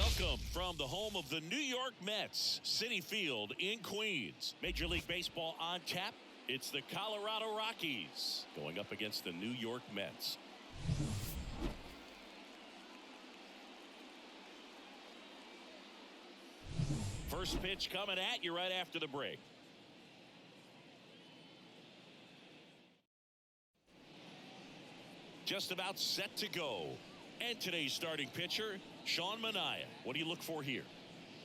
Welcome from the home of the New York Mets, Citi Field in Queens. Major League Baseball on tap. It's the Colorado Rockies going up against the New York Mets. First pitch coming at you right after the break. Just about set to go. And today's starting pitcher, Sean Manaea. What do you look for here?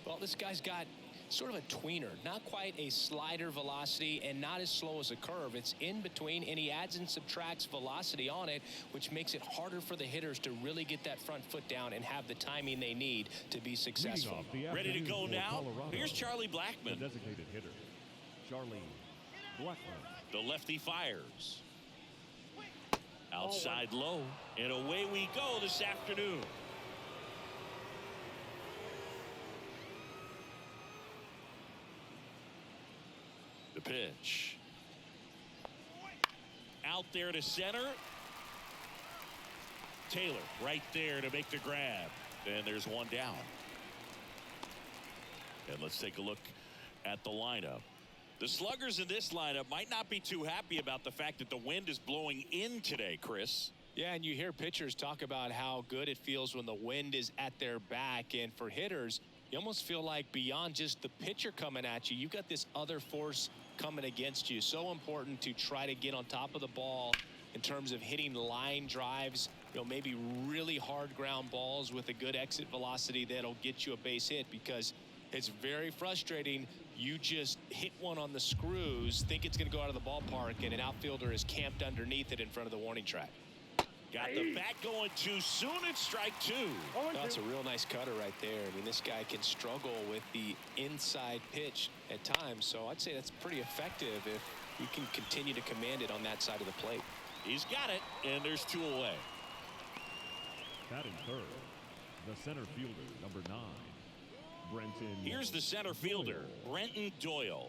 Well, this guy's got sort of a tweener, not quite a slider velocity and not as slow as a curve. It's in between, and he adds and subtracts velocity on it, which makes it harder for the hitters to really get that front foot down and have the timing they need to be successful. Ready to go now? Here's Charlie Blackmon. The designated hitter, Charlie Blackmon. The lefty fires. Outside low, and away we go this afternoon. The pitch. Out there to center. Taylor right there to make the grab. And there's one down. And let's take a look at the lineup. The sluggers in this lineup might not be too happy about the fact that the wind is blowing in today, Chris. Yeah, and you hear pitchers talk about how good it feels when the wind is at their back. And for hitters, you almost feel like beyond just the pitcher coming at you, you've got this other force coming against you. So important to try to get on top of the ball in terms of hitting line drives, maybe really hard ground balls with a good exit velocity that'll get you a base hit, because it's very frustrating. You just hit one on the screws, think it's going to go out of the ballpark, and an outfielder is camped underneath it in front of the warning track. Got the bat going too soon. It's strike two. That's a real nice cutter right there. I mean, this guy can struggle with the inside pitch at times, so I'd say that's pretty effective if you can continue to command it on that side of the plate. He's got it, and there's two away. Batting third, the center fielder, number 9. Here's the center fielder, Brenton Doyle.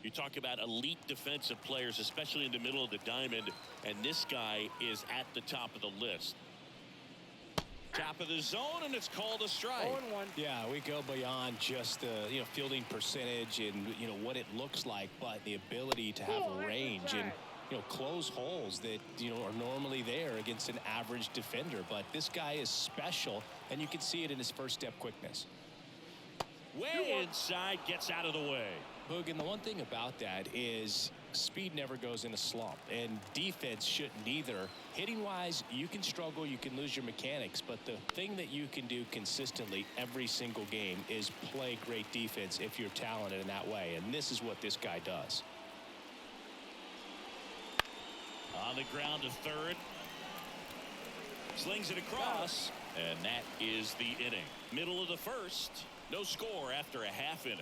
You talk about elite defensive players, especially in the middle of the diamond, and this guy is at the top of the list. Top of the zone, and it's called a strike. 0-1. Yeah, we go beyond just the fielding percentage and what it looks like, but the ability to have range and close holes that are normally there against an average defender. But this guy is special, and you can see it in his first step quickness. Way inside, gets out of the way. Boog, and the one thing about that is speed never goes in a slump, and defense shouldn't either. Hitting wise, you can struggle, you can lose your mechanics, but the thing that you can do consistently every single game is play great defense if you're talented in that way, and this is what this guy does. On the ground to third. Slings it across, and that is the inning. Middle of the first. No score after a half inning.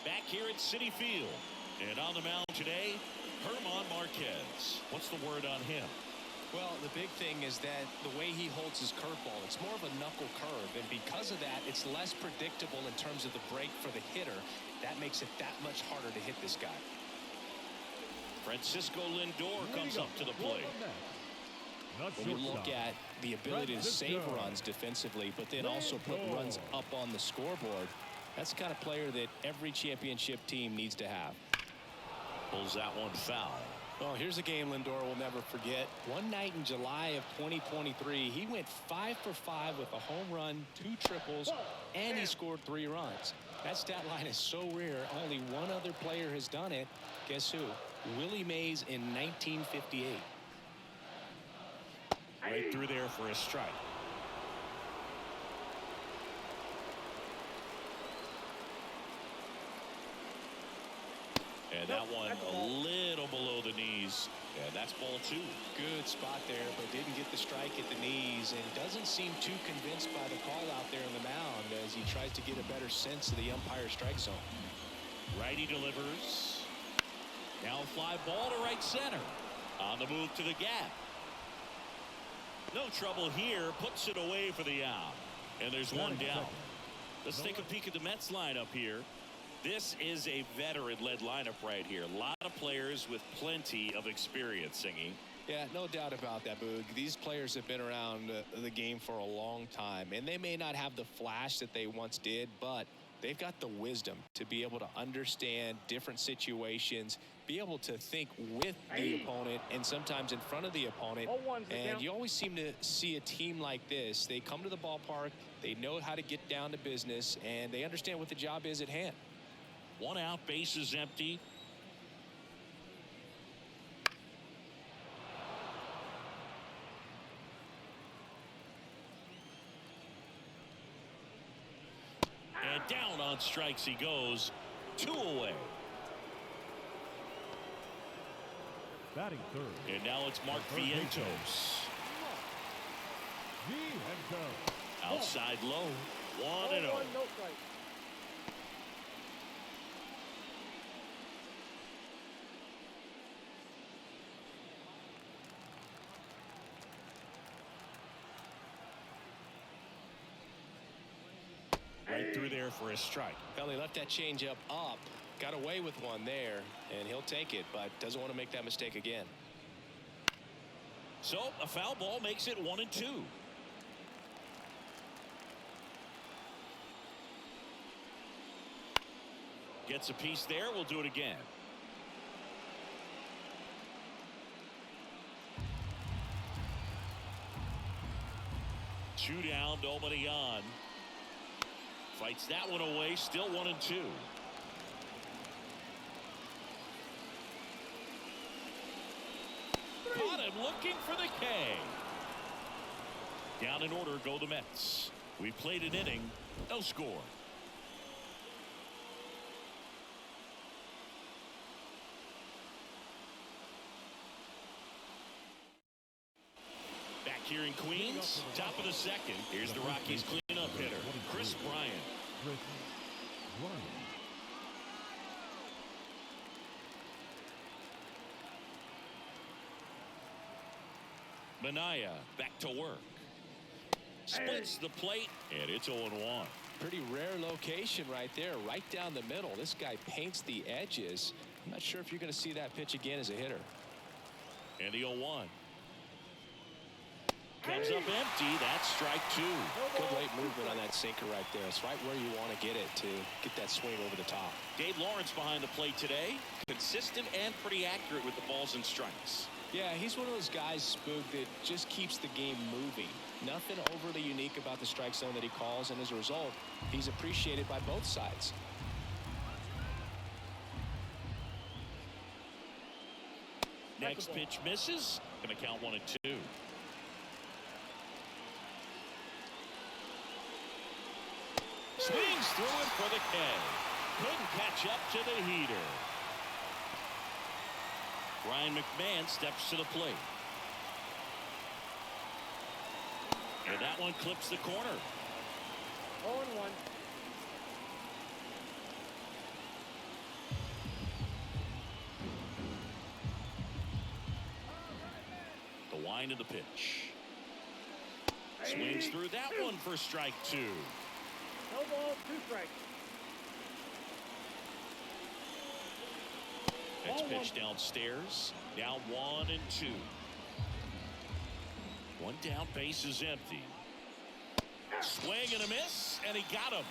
Back here at Citi Field. And on the mound today, Germán Márquez. What's the word on him? Well, the big thing is that the way he holds his curveball, it's more of a knuckle curve, and because of that, it's less predictable in terms of the break for the hitter. That makes it that much harder to hit this guy. Francisco Lindor comes up to the plate. When you look at the ability to save runs defensively, but then also put runs up on the scoreboard, that's the kind of player that every championship team needs to have. Pulls that one foul. Well, here's a game Lindor will never forget. One night in July of 2023, he went 5 for 5 with a home run, 2 triples, and he scored 3 runs. That stat line is so rare. Only one other player has done it. Guess who? Willie Mays in 1958. Right through there for a strike. And that one a little below the knees. And that's ball 2. Good spot there, but didn't get the strike at the knees, and doesn't seem too convinced by the call out there in the mound as he tries to get a better sense of the umpire strike zone. Righty delivers. Now fly ball to right center. On the move to the gap. No trouble here. Puts it away for the out. And there's one down. Let's take a peek at the Mets lineup here. This is a veteran-led lineup right here. A lot of players with plenty of experience, Singing. Yeah, no doubt about that, Boog. These players have been around the game for a long time, and they may not have the flash that they once did, but they've got the wisdom to be able to understand different situations, be able to think with the opponent and sometimes in front of the opponent. And you always seem to see a team like this. They come to the ballpark, they know how to get down to business, and they understand what the job is at hand. One out, base is empty. And down on strikes he goes. 2 away. Batting third. And now it's Mark Vientos. Outside low. 1-0. Right through there for a strike. Well, he left that changeup up, got away with one there, and he'll take it, but doesn't want to make that mistake again. So a foul ball makes it 1-2. Gets a piece there. We'll do it again. Two down, nobody on. Fights that one away, still 1-2. Caught him looking for the K. Down in order go the Mets. We played an inning, no score. Back here in Queens, top of the second. Here's the Rockies cleanup hitter, Chris Bryant. Manaya back to work. Splits the plate, and it's 0-1. Pretty rare location right there, right down the middle. This guy paints the edges. I'm not sure if you're going to see that pitch again as a hitter. And the 0-1. Comes up empty. That's strike 2. Good late movement on that sinker right there. It's right where you want to get it to get that swing over the top. Gabe Lawrence behind the plate today. Consistent and pretty accurate with the balls and strikes. Yeah, he's one of those guys, Spook, that just keeps the game moving. Nothing overly unique about the strike zone that he calls, and as a result, he's appreciated by both sides. Next pitch misses. Going to count 1-2. Swings through it for the K. Couldn't catch up to the heater. Ryan McMahon steps to the plate. And that one clips the corner. 0-1. The wind of the pitch. Swings through that one for strike 2. No ball, 2 strikes. Next pitch downstairs. Now 1-2. One down, base is empty. Swing and a miss, and he got him.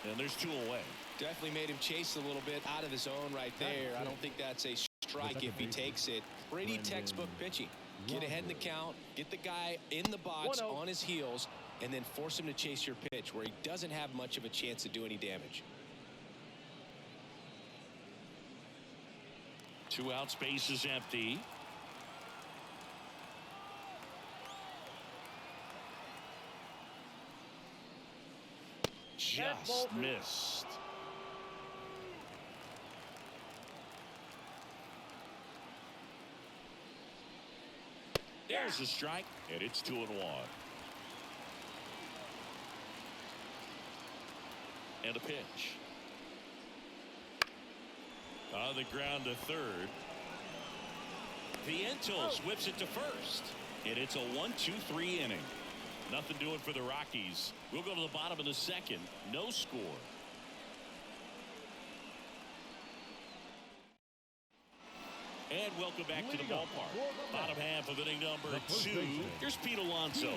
And there's 2 away. Definitely made him chase a little bit out of his zone right there. I don't think that's a strike if he takes it. Pretty textbook pitching. Get ahead in the count, get the guy in the box on his heels, and then force him to chase your pitch where he doesn't have much of a chance to do any damage. 2 outs, base is empty. Just missed. There's a strike, and it's 2-1. And a pitch. On the ground to third. Vientos whips it to first. And it's a 1-2-3 inning. Nothing doing for the Rockies. We'll go to the bottom of the second. No score. And welcome back to the ballpark. Bottom half of inning number 2. Here's Pete Alonso.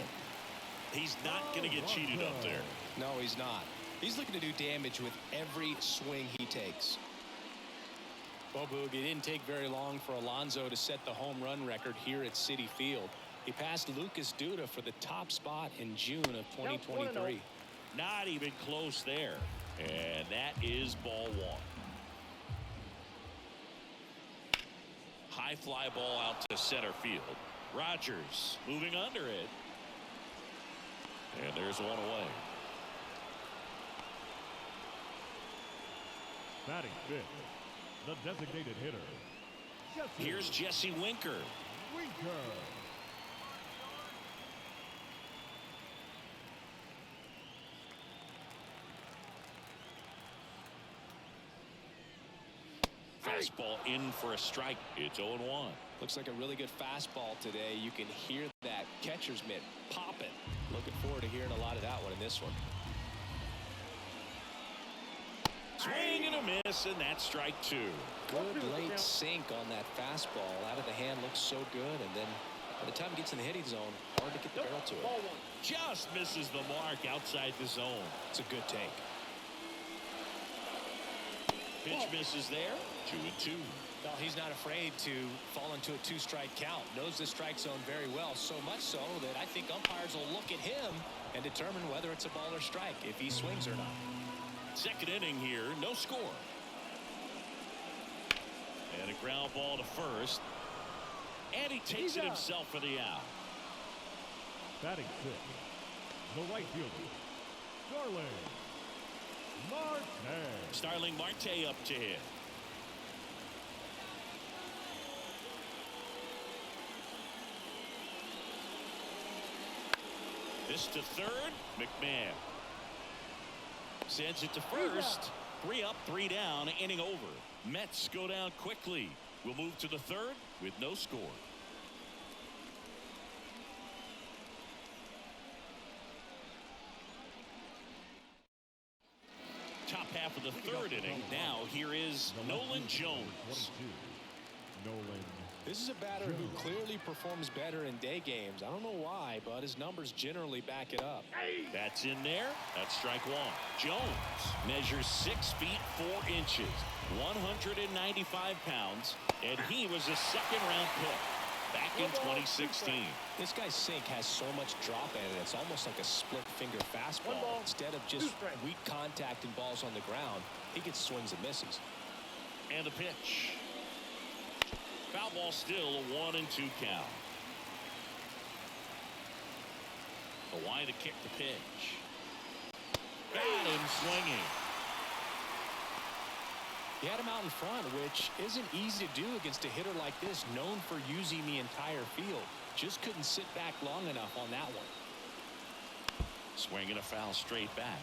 He's not going to get cheated up there. No, he's not. He's looking to do damage with every swing he takes. Well, Boog, it didn't take very long for Alonso to set the home run record here at Citi Field. He passed Lucas Duda for the top spot in June of 2023. Not even close there. And that is ball 1. High fly ball out to center field. Rogers moving under it. And there's one away. Batting fifth, the designated hitter. Here's Jesse Winker. Fastball in for a strike. It's 0-1. Looks like a really good fastball today. You can hear that catcher's mitt popping. Looking forward to hearing a lot of that one in this one. Swing and a miss, and that's strike 2. Good late sink on that fastball. Out of the hand looks so good, and then by the time it gets in the hitting zone, hard to get the barrel to it. Just misses the mark outside the zone. It's a good take. Pitch misses there. 2-2. Well, he's not afraid to fall into a 2-strike count. Knows the strike zone very well, so much so that I think umpires will look at him and determine whether it's a ball or strike, if he swings or not. Second inning here, no score. And a ground ball to first. And he takes it himself for the out. Batting sixth, the right fielder, Starling Marte up to hit. This to third. McMahon sends it to first. 3 up, 3 down, inning over. Mets go down quickly. We'll move to the third with no score. Top half of the third inning. Now here is Nolan Jones. This is a batter who clearly performs better in day games. I don't know why, but his numbers generally back it up. That's in there. That's strike 1. Jones measures 6 feet 4 inches, 195 pounds, and he was a second-round pick back in 2016. This guy's sink has so much drop in it. It's almost like a split-finger fastball. Instead of just weak contact and balls on the ground, he gets swings and misses. And the pitch. Foul ball still, a 1-2 count. Hawaii to kick the pitch. Got him swinging. He had him out in front, which isn't easy to do against a hitter like this, known for using the entire field. Just couldn't sit back long enough on that one. Swinging a foul straight back.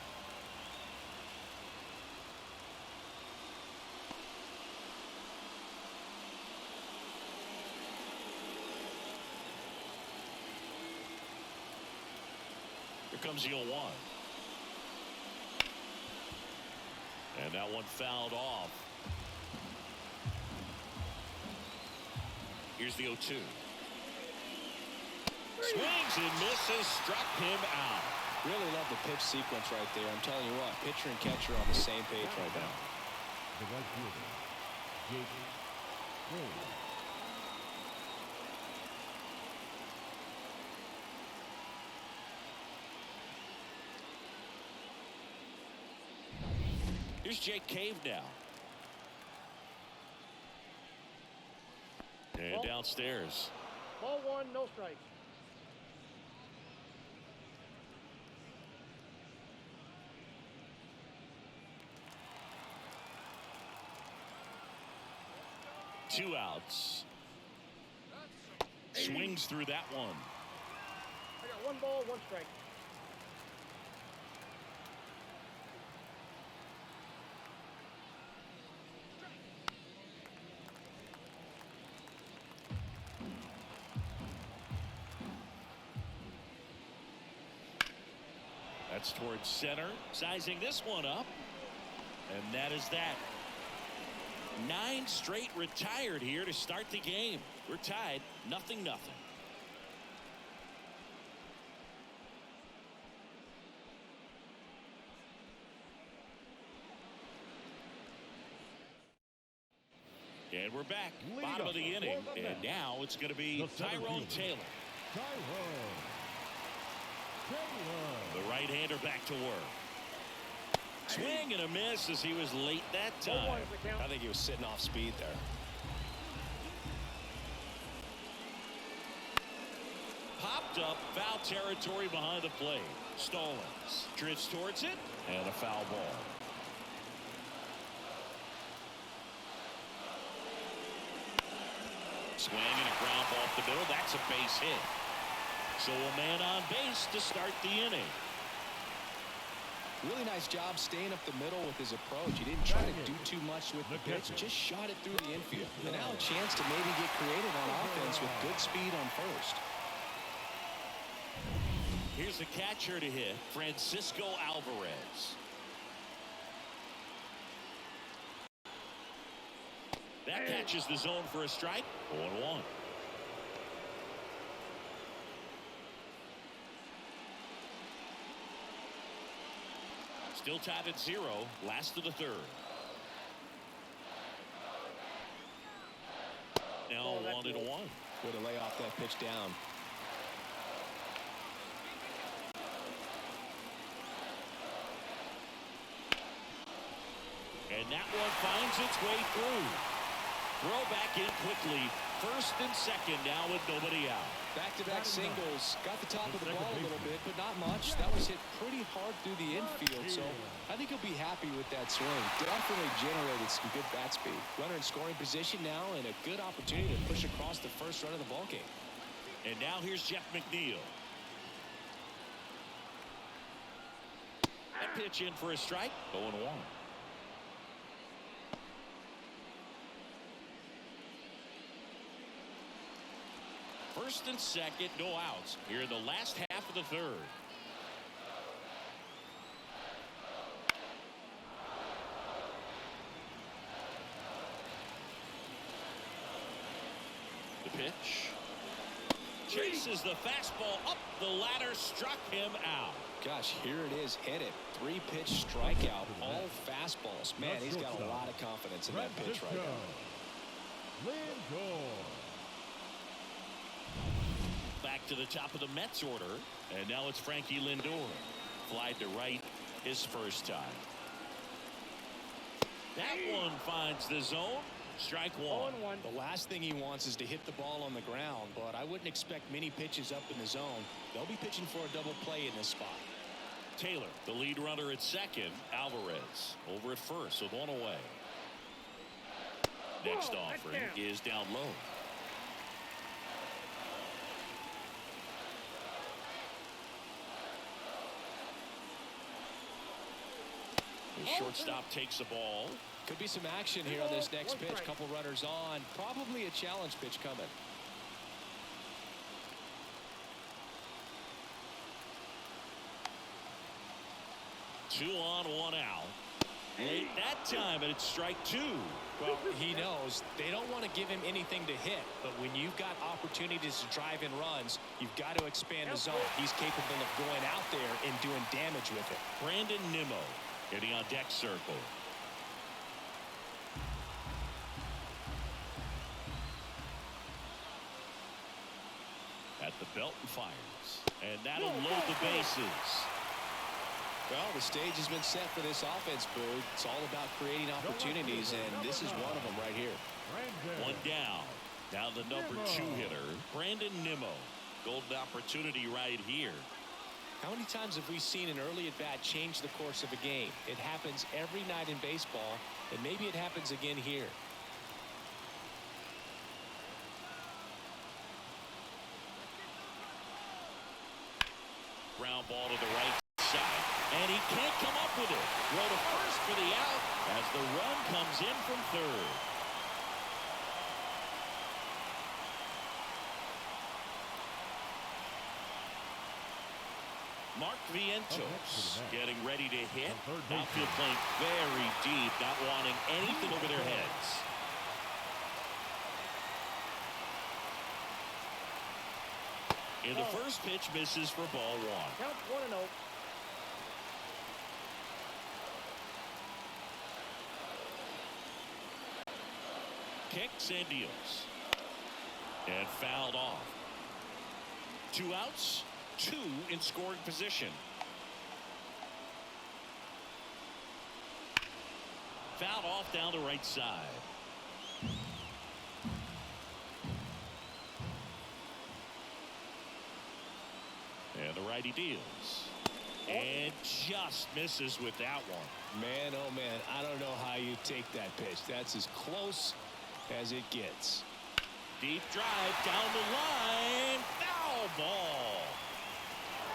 Here comes the 0-1. And that one fouled off. Here's the 0-2. Swings and misses, struck him out. Really love the pitch sequence right there. I'm telling you what, pitcher and catcher are on the same page right now. The right fielder, Jake Cole. Here's Jake Cave now. And downstairs. Ball 1, no strikes. Two outs. Swings through that one. I got 1 ball, 1 strike. That's towards center. Sizing this one up. And that is that. 9 straight retired here to start the game. We're tied 0-0. And we're back. Bottom of the inning. And now it's going to be Tyrone Taylor. The right-hander back to work. Swing and a miss as he was late that time. I think he was sitting off speed there. Popped up, foul territory behind the plate. Stallings drifts towards it, and a foul ball. Swing and a ground ball off the middle. That's a base hit. So a man on base to start the inning. Really nice job staying up the middle with his approach. He didn't try to do too much with the pitch, just shot it through the infield. And now a chance to maybe get creative on offense with good speed on first. Here's the catcher to hit, Francisco Alvarez. That catches the zone for a strike. 0-1. Still tied at 0. Last of the third. Now 1-1. Way to lay off that pitch down. And that one finds its way through. Throw back in quickly. First and second now with nobody out. Back-to-back singles. Got the top of the ball a little bit, but not much. That was hit pretty hard through the infield, so I think he'll be happy with that swing. Definitely generated some good bat speed. Runner in scoring position now, and a good opportunity to push across the first run of the ballgame. And now here's Jeff McNeil. That pitch in for a strike. 0-1. First and second, no outs here in the last half of the third. The pitch. Chases the fastball up the ladder, struck him out. Gosh, here it is, hit it. 3-pitch strikeout, all fastballs. Man, he's got a lot of confidence in that pitch right now. Back to the top of the Mets order, and now it's Frankie Lindor. Fly to right his first time. That one finds the zone. Strike one. The last thing he wants is to hit the ball on the ground, but I wouldn't expect many pitches up in the zone. They'll be pitching for a double play in this spot. Taylor, the lead runner at second. Alvarez over at first with one away. Next offering is down low. The shortstop takes the ball. Could be some action here on this next pitch. Couple runners on. Probably a challenge pitch coming. Two on, one out. Late that time, and it's strike two. Well, he knows they don't want to give him anything to hit, but when you've got opportunities to drive in runs, you've got to expand the zone. He's capable of going out there and doing damage with it. Brandon Nimmo getting on deck circle. At the belt and fires. And that'll load the bases. Well, the stage has been set for this offense, Boo. It's all about creating opportunities, and this is one of them right here. One down. Now the number 2 hitter, Brandon Nimmo. Golden opportunity right here. How many times have we seen an early at-bat change the course of a game? It happens every night in baseball, and maybe it happens again here. Ground ball to the right side, and he can't come up with it. Throw to first for the out as the run comes in from third. Mark Vientos getting ready to hit. Outfield playing very deep, not wanting anything over their heads. And the first pitch misses for ball one. Count 1-0. Kicks and deals. And fouled off. 2 outs, 2 in scoring position. Fouled off down the right side. And the righty deals. And just misses with that one. Man, oh man, I don't know how you take that pitch. That's as close as it gets. Deep drive down the line. Foul ball.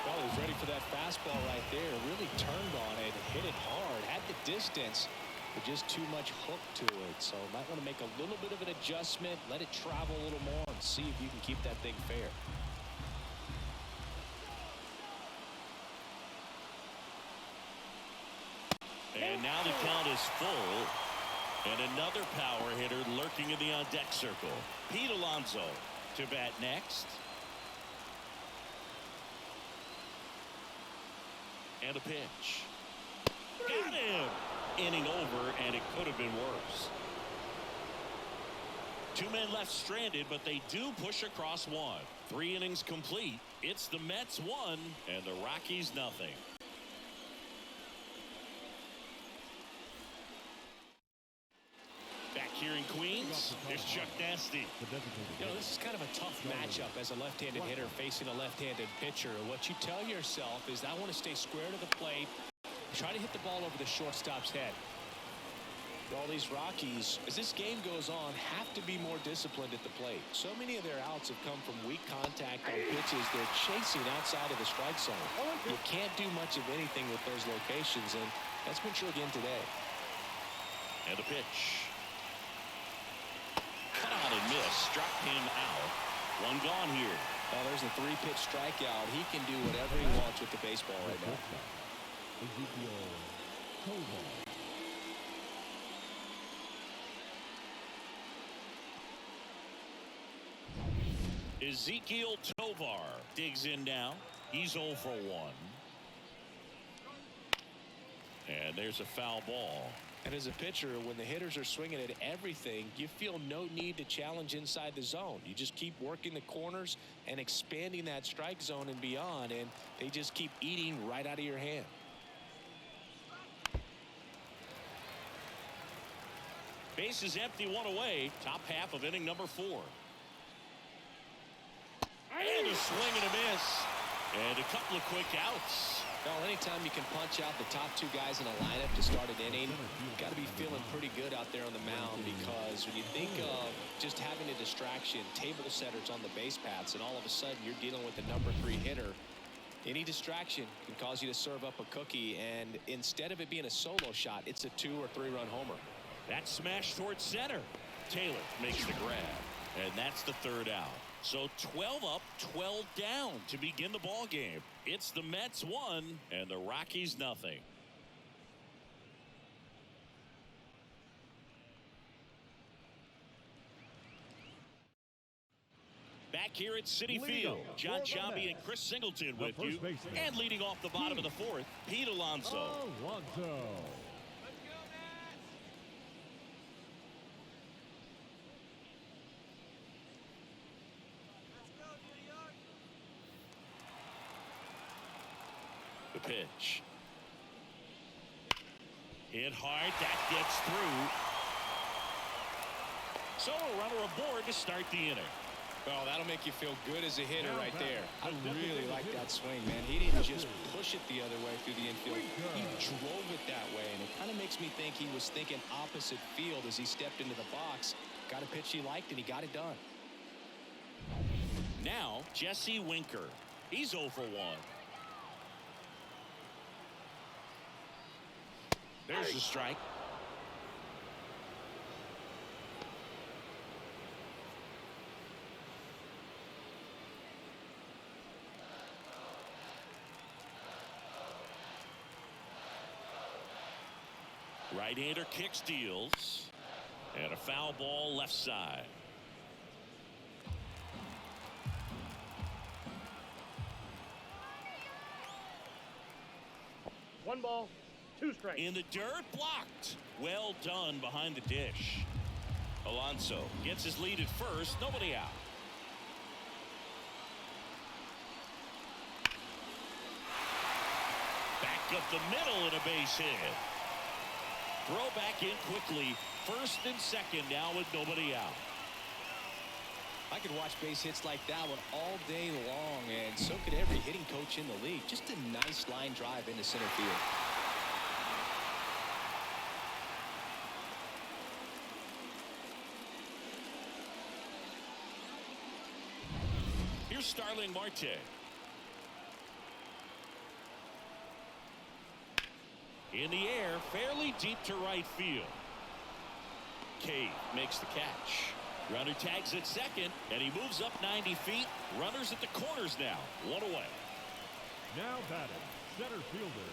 Well, he was ready for that fastball right there. Really turned on it, hit it hard, had the distance, but just too much hook to it. So might want to make a little bit of an adjustment, let it travel a little more, and see if you can keep that thing fair. And now the count is full. And another power hitter lurking in the on-deck circle. Pete Alonso to bat next. And a pitch. Got him! Inning over, and it could have been worse. 2 men left stranded, but they do push across 1. 3 innings complete. It's the Mets 1 and the Rockies nothing. Back here in Queens, there's Chuck Nasty. You know, this is kind of a tough matchup as a left-handed hitter facing a left-handed pitcher. What you tell yourself is, I want to stay square to the plate, try to hit the ball over the shortstop's head. All these Rockies, as this game goes on, have to be more disciplined at the plate. So many of their outs have come from weak contact on pitches they're chasing outside of the strike zone. You can't do much of anything with those locations, and that's been true again today. And a pitch. Cut out and miss. Struck him out. 1 gone here. Well, there's a 3-pitch strikeout. He can do whatever he wants with the baseball right now. Ezekiel Tovar digs in now. He's 0 for 1. And there's a foul ball. And as a pitcher, when the hitters are swinging at everything, you feel no need to challenge inside the zone. You just keep working the corners and expanding that strike zone and beyond, and they just keep eating right out of your hand. Base is empty, 1 away. Top half of inning number 4. And a swing and a miss. And a couple of quick outs. Well, anytime you can punch out the top 2 guys in a lineup to start an inning, you've got to be feeling pretty good out there on the mound, because when you think of just having a distraction, table setters on the base paths, and all of a sudden you're dealing with the number 3 hitter, any distraction can cause you to serve up a cookie, and instead of it being a solo shot, it's a 2- or 3-run homer. That smash towards center. Taylor makes the grab, and that's the 3rd out. So 12 up, 12 down to begin the ball game. It's the Mets 1 and the Rockies nothing. Back here at Citi Field, John Chambi and Chris Singleton with you. And leading off the bottom of the 4th, Pete Alonso. The pitch. Hit hard. That gets through. So a runner aboard to start the inning. Well, that'll make you feel good as a hitter right there. I really like that swing, man. He didn't just push it the other way through the infield. He drove it that way, and it kind of makes me think he was thinking opposite field as he stepped into the box. Got a pitch he liked, and he got it done. Now, Jesse Winker. He's 0 for 1. There's the strike. Right-hander kicks, deals. And a foul ball left side. One ball, two strikes. In the dirt, blocked. Well done behind the dish. Alonso gets his lead at first, nobody out. Back up the middle and a base hit. Throw back in quickly. First and second now with nobody out. I could watch base hits like that one all day long, and so could every hitting coach in the league. Just a nice line drive into center field. Here's Starling Marte. In the air, fairly deep to right field. Cave makes the catch. Runner tags at second, and he moves up 90 feet. Runners at the corners now. One away. Now batting, center fielder,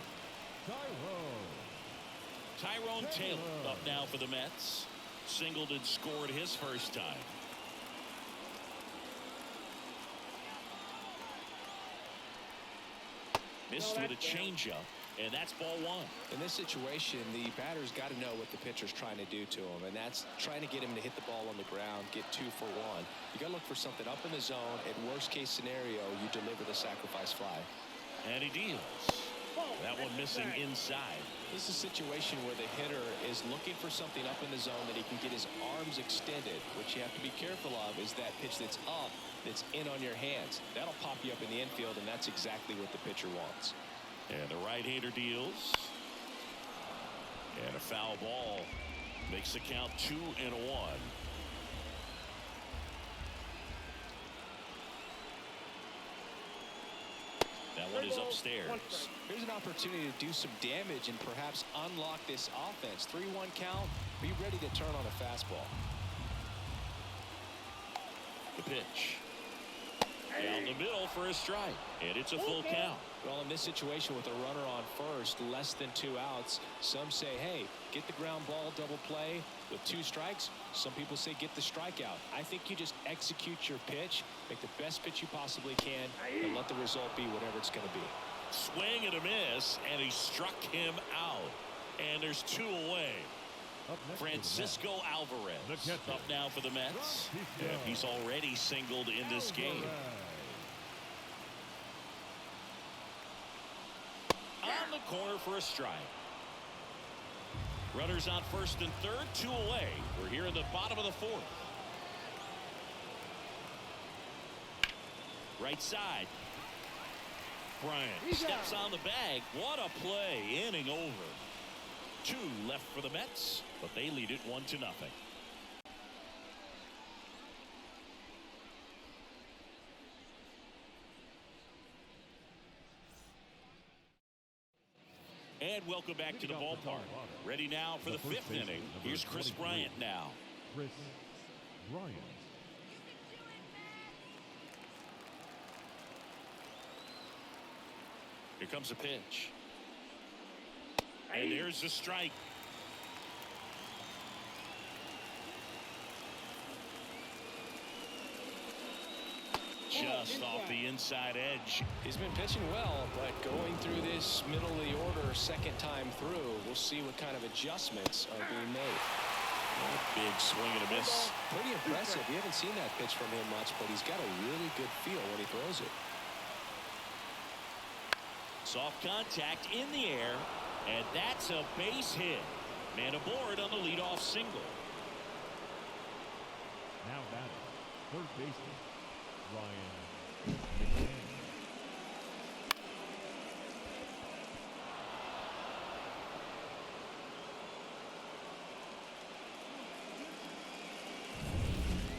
Tyrone Taylor up now for the Mets. Singled and scored his first time. Missed with a changeup, and that's ball one. In this situation, the batter's got to know what the pitcher's trying to do to him, and that's trying to get him to hit the ball on the ground, get 2 for 1. You got to look for something up in the zone. At worst case scenario, you deliver the sacrifice fly. And he deals. That one missing inside. This is a situation where the hitter is looking for something up in the zone that he can get his arms extended. What you have to be careful of is that pitch that's up, that's in on your hands. That'll pop you up in the infield, and that's exactly what the pitcher wants. And the right-hander deals. And a foul ball makes the count 2-1. That one is upstairs. Here's an opportunity to do some damage and perhaps unlock this offense. 3-1 count. Be ready to turn on a fastball. The pitch. Down the middle for a strike. And it's a full count. Well, in this situation with a runner on first, less than 2 outs, some say, hey, get the ground ball, double play. With 2 strikes, some people say get the strikeout. I think you just execute your pitch, make the best pitch you possibly can, and let the result be whatever it's going to be. Swing and a miss, and he struck him out. And there's 2 away. Francisco Alvarez up now for the Mets. And he's already singled in this game. On the corner for a strike. Runners on first and third, 2 away. We're here in the bottom of the 4th. Right side. Bryant steps on the bag. What a play. Inning over. 2 left for the Mets, but they lead it 1-0. And welcome back to the ballpark. Ready now for the 5th inning. Here's Chris Bryant now. Chris Bryant. Here comes a pitch. And there's the strike. Just off the inside edge. He's been pitching well, but going through this middle of the order second time through, we'll see what kind of adjustments are being made. Big swing and a miss. Pretty impressive. We haven't seen that pitch from him much, but he's got a really good feel when he throws it. Soft contact in the air, and that's a base hit. Man aboard on the leadoff single. Now batting, third baseman, Ryan McMahon.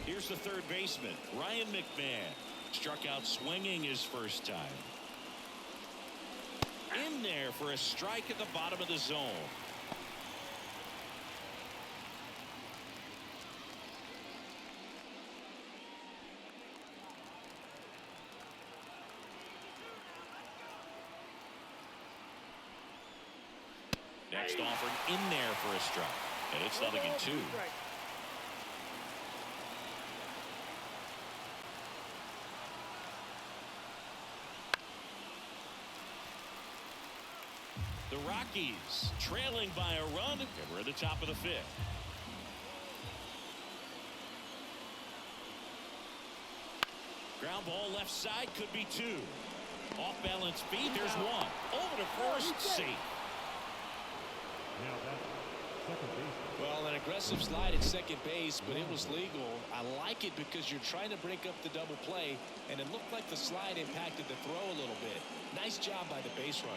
Here's the third baseman, Ryan McMahon. Struck out swinging his first time. In there for a strike at the bottom of the zone. Next offered in there for a strike. And it's 0-2. The Rockies trailing by a run, and we're at the top of the 5th. Ground ball left side, could be 2. Off balance feet, there's 1. Over to first, safe. Now that's second base. Well, an aggressive slide at second base, but it was legal. I like it because you're trying to break up the double play, and it looked like the slide impacted the throw a little bit. Nice job by the base runner.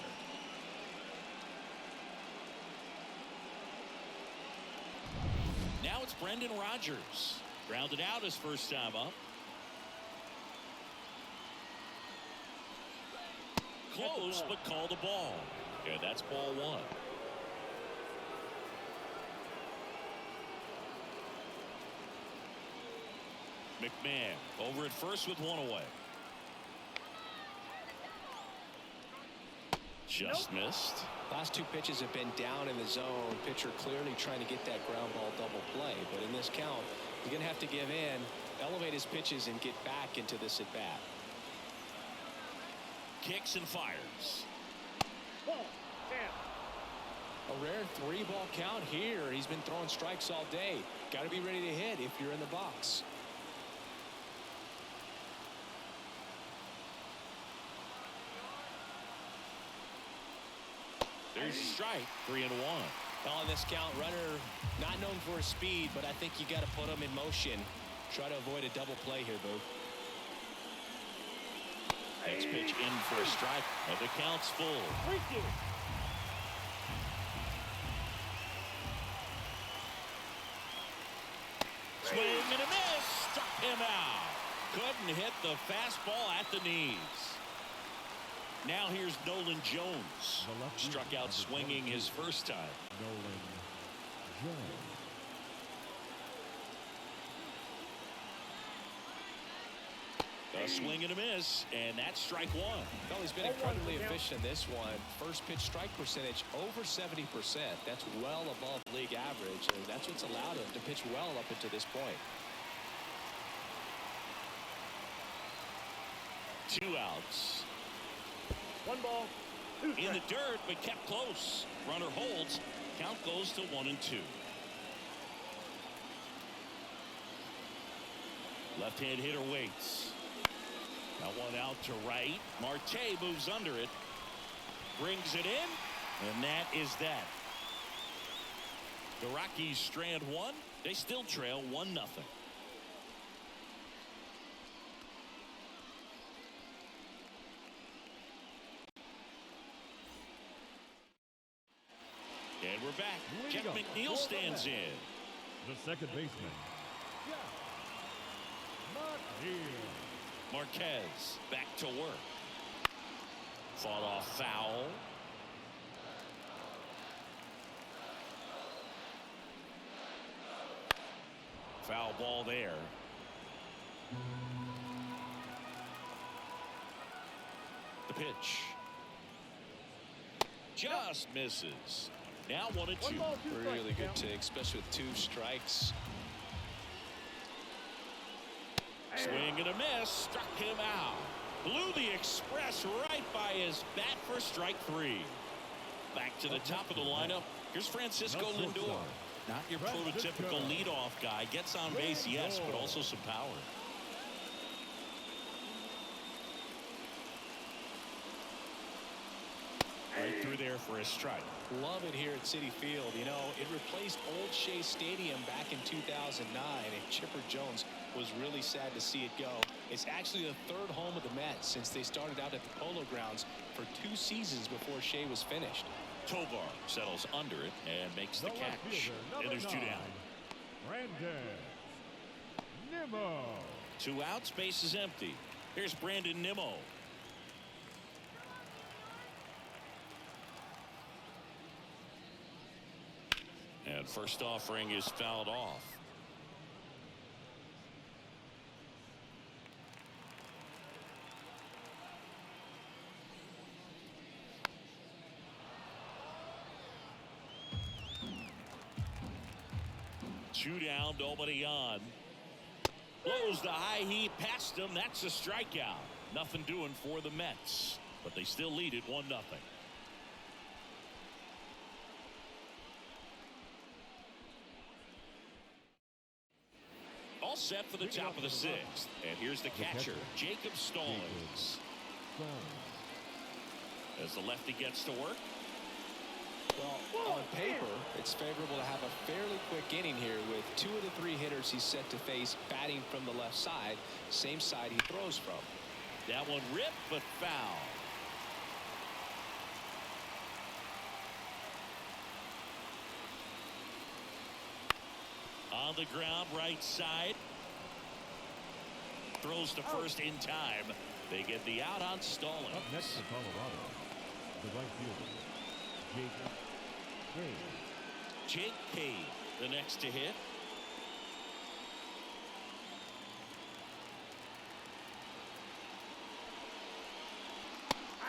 Now it's Brendan Rodgers. Grounded out his first time up. Close, but called a ball. Yeah, that's ball 1. McMahon over at first with 1 away. Just missed. Last 2 pitches have been down in the zone. Pitcher clearly trying to get that ground ball double play. But in this count, he's going to have to give in, elevate his pitches, and get back into this at bat. Kicks and fires. Ball. A rare 3-ball count here. He's been throwing strikes all day. Got to be ready to hit if you're in the box. There's a strike. 3-1. Well, in this count, runner not known for his speed, but I think you got to put him in motion. Try to avoid a double play here, Boo. Next pitch in for a strike, and the count's full. Swing and a miss. Struck him out. Couldn't hit the fastball at the knees. Now here's Nolan Jones. Struck out swinging his first time. Nolan Jones. A swing and a miss, and that's strike 1. Well, he's been incredibly efficient in this one. First pitch strike percentage over 70%. That's well above league average, and that's what's allowed him to pitch well up until this point. 2 outs. 1 ball, 2 strikes. In the dirt, but kept close. Runner holds. Count goes to 1-2. Left-hand hitter waits. That one out to right. Marte moves under it. Brings it in. And that is that. The Rockies strand 1. They still trail 1-0. And we're back. Jeff McNeil stands in. The second baseman. Marquez back to work. Fought off foul. Foul ball there. The pitch. Just misses. Now 1-2. Really good take, especially with 2 strikes. Swing and a miss. Struck him out. Blew the express right by his bat for strike 3. Back to the top of the lineup. Here's Francisco Lindor. Not your prototypical leadoff guy. Gets on base, yes, but also some power. Right through there for a strike. Love it here at Citi Field. You know, it replaced Old Shea Stadium back in 2009, and Chipper Jones was really sad to see it go. It's actually the 3rd home of the Mets since they started out at the Polo Grounds for 2 seasons before Shea was finished. Tovar settles under it and makes the catch. And there's 2 down. Brandon Nimmo. 2 outs, base is empty. Here's Brandon Nimmo. And first offering is fouled off. Two down, nobody on. Blows the high heat past him. That's a strikeout. Nothing doing for the Mets, but they still lead it 1-0. All set for the top of the sixth. And here's the catcher, Jacob Stallings. As the lefty gets to work. Well, on paper, it's favorable to have a fairly quick inning here with 2 of the 3 hitters he's set to face batting from the left side, same side he throws from. That one ripped, but foul. On the ground, right side. Throws to first in time. They get the out on Stallings. Up next for Colorado, the right fielder, Jacob Cade. Jake Cade, the next to hit.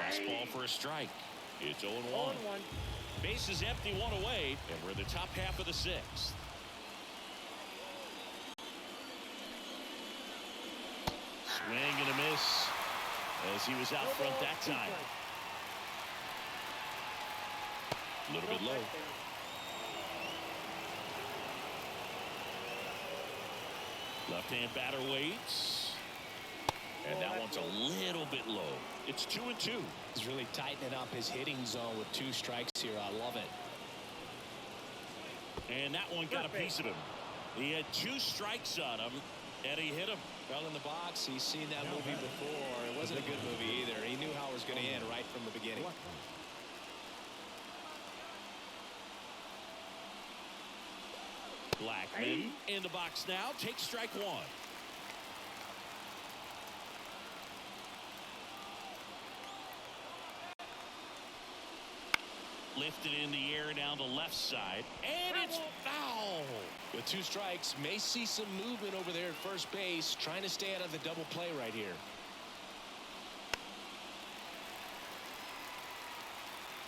Fastball for a strike. It's 0-1. Base is empty, 1 away, and we're in the top half of the sixth. Swing and a miss as he was out front that time. A little bit low. Left-hand batter waits. And that one's a little bit low. It's 2-2. He's really tightening up his hitting zone with 2 strikes here. I love it. And that one got a piece of him. He had 2 strikes on him, and he hit him. Well, in the box, he's seen that movie before. It wasn't a good movie either. He knew how it was going to end right from the beginning. Blackman in the box now. Takes strike 1. Lifted in the air down the left side, and it's foul. With 2 strikes, may see some movement over there at first base, trying to stay out of the double play right here.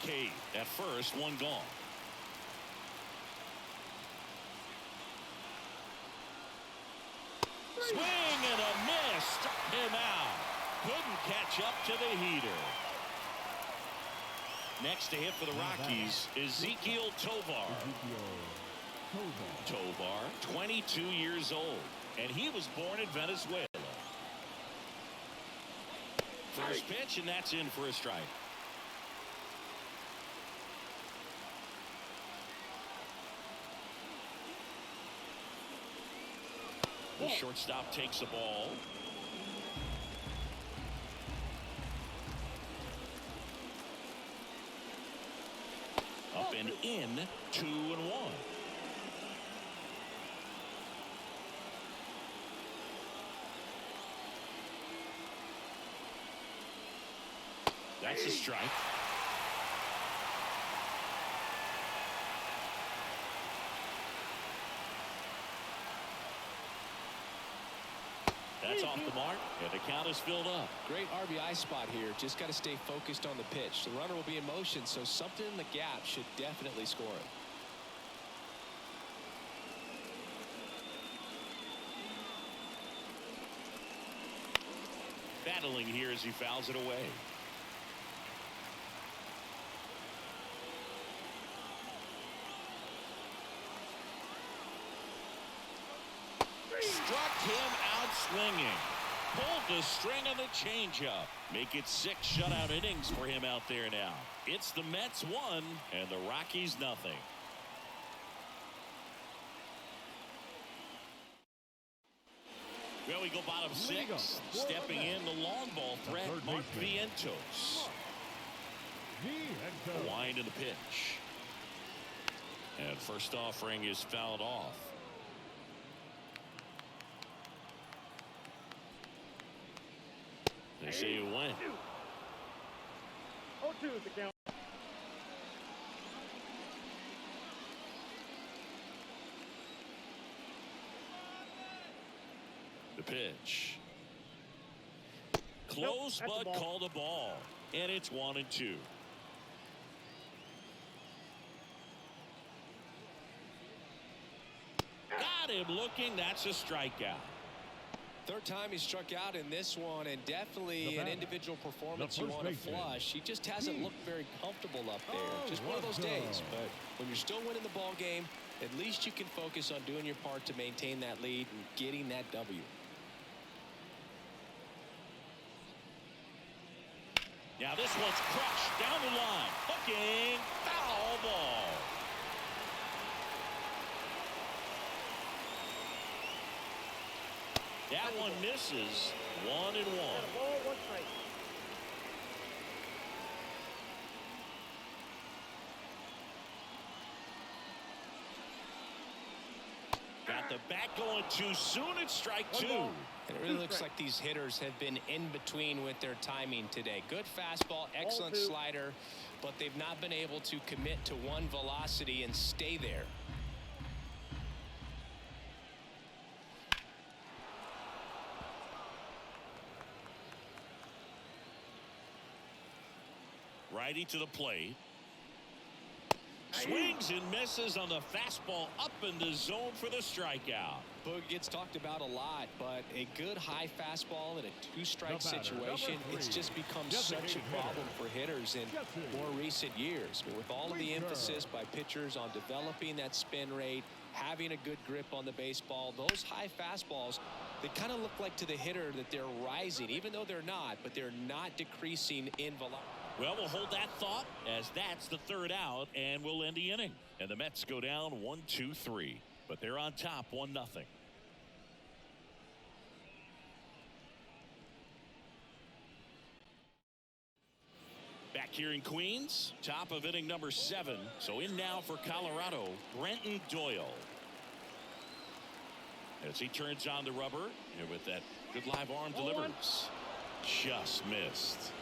Cade at first, 1 gone. Swing and a miss. Struck him out. Couldn't catch up to the heater. Next to hit for the Rockies, Ezequiel Tovar. Tovar, 22 years old, and he was born in Venezuela. First pitch, and that's in for a strike. The shortstop takes the ball. Up and in, 2-1. That's a strike. That's off the mark, and the count is filled up. Great RBI spot here. Just got to stay focused on the pitch. The runner will be in motion, so something in the gap should definitely score it. Battling here as he fouls it away. Struck him out swinging. Pulled the string of the changeup. Make it 6 shutout innings for him out there now. It's the Mets 1 and the Rockies nothing. Well, we go bottom 6. Stepping in the long ball threat, Mark Vientos. A wind in the pitch. And first offering is fouled off. They say you win. 0-2 is the count. The pitch. Close, nope, but called a ball. And it's 1-2. Got him looking. That's a strikeout. Third time he struck out in this one, and definitely an individual performance you want to flush. He just hasn't looked very comfortable up there. Just one of those days. But when you're still winning the ball game, at least you can focus on doing your part to maintain that lead and getting that W. Now this one's crushed down the line. Hooking, foul ball. That one misses. 1-1. Ball, 1 strike. Got the bat going too soon. It's strike 2. And it really looks like these hitters have been in between with their timing today. Good fastball, excellent slider, but they've not been able to commit to one velocity and stay there. Righty to the plate. Swings and misses on the fastball up in the zone for the strikeout. Boog gets talked about a lot, but a good high fastball in a 2-strike situation, it's just become such a problem for hitters in more recent years. But with all of the emphasis by pitchers on developing that spin rate, having a good grip on the baseball, those high fastballs, they kind of look like to the hitter that they're rising, even though they're not, but they're not decreasing in velocity. Well, we'll hold that thought as that's the third out, and we'll end the inning. And the Mets go down 1-2-3, but they're on top 1-0. Back here in Queens, top of inning number 7. So in now for Colorado, Brenton Doyle. As he turns on the rubber, and with that good live arm delivers. Just missed.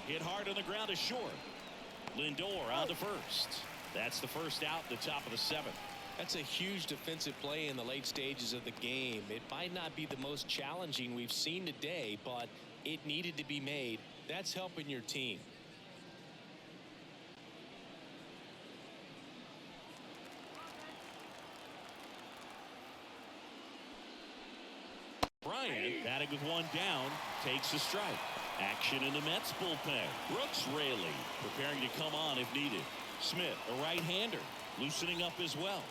Hit hard on the ground to short. Lindor on to first. That's the first out at the top of the 7th. That's a huge defensive play in the late stages of the game. It might not be the most challenging we've seen today, but it needed to be made. That's helping your team. Bryant, batting with 1 down, takes a strike. Action in the Mets bullpen. Brooks Raley preparing to come on if needed. Smith, a right-hander, loosening up as well.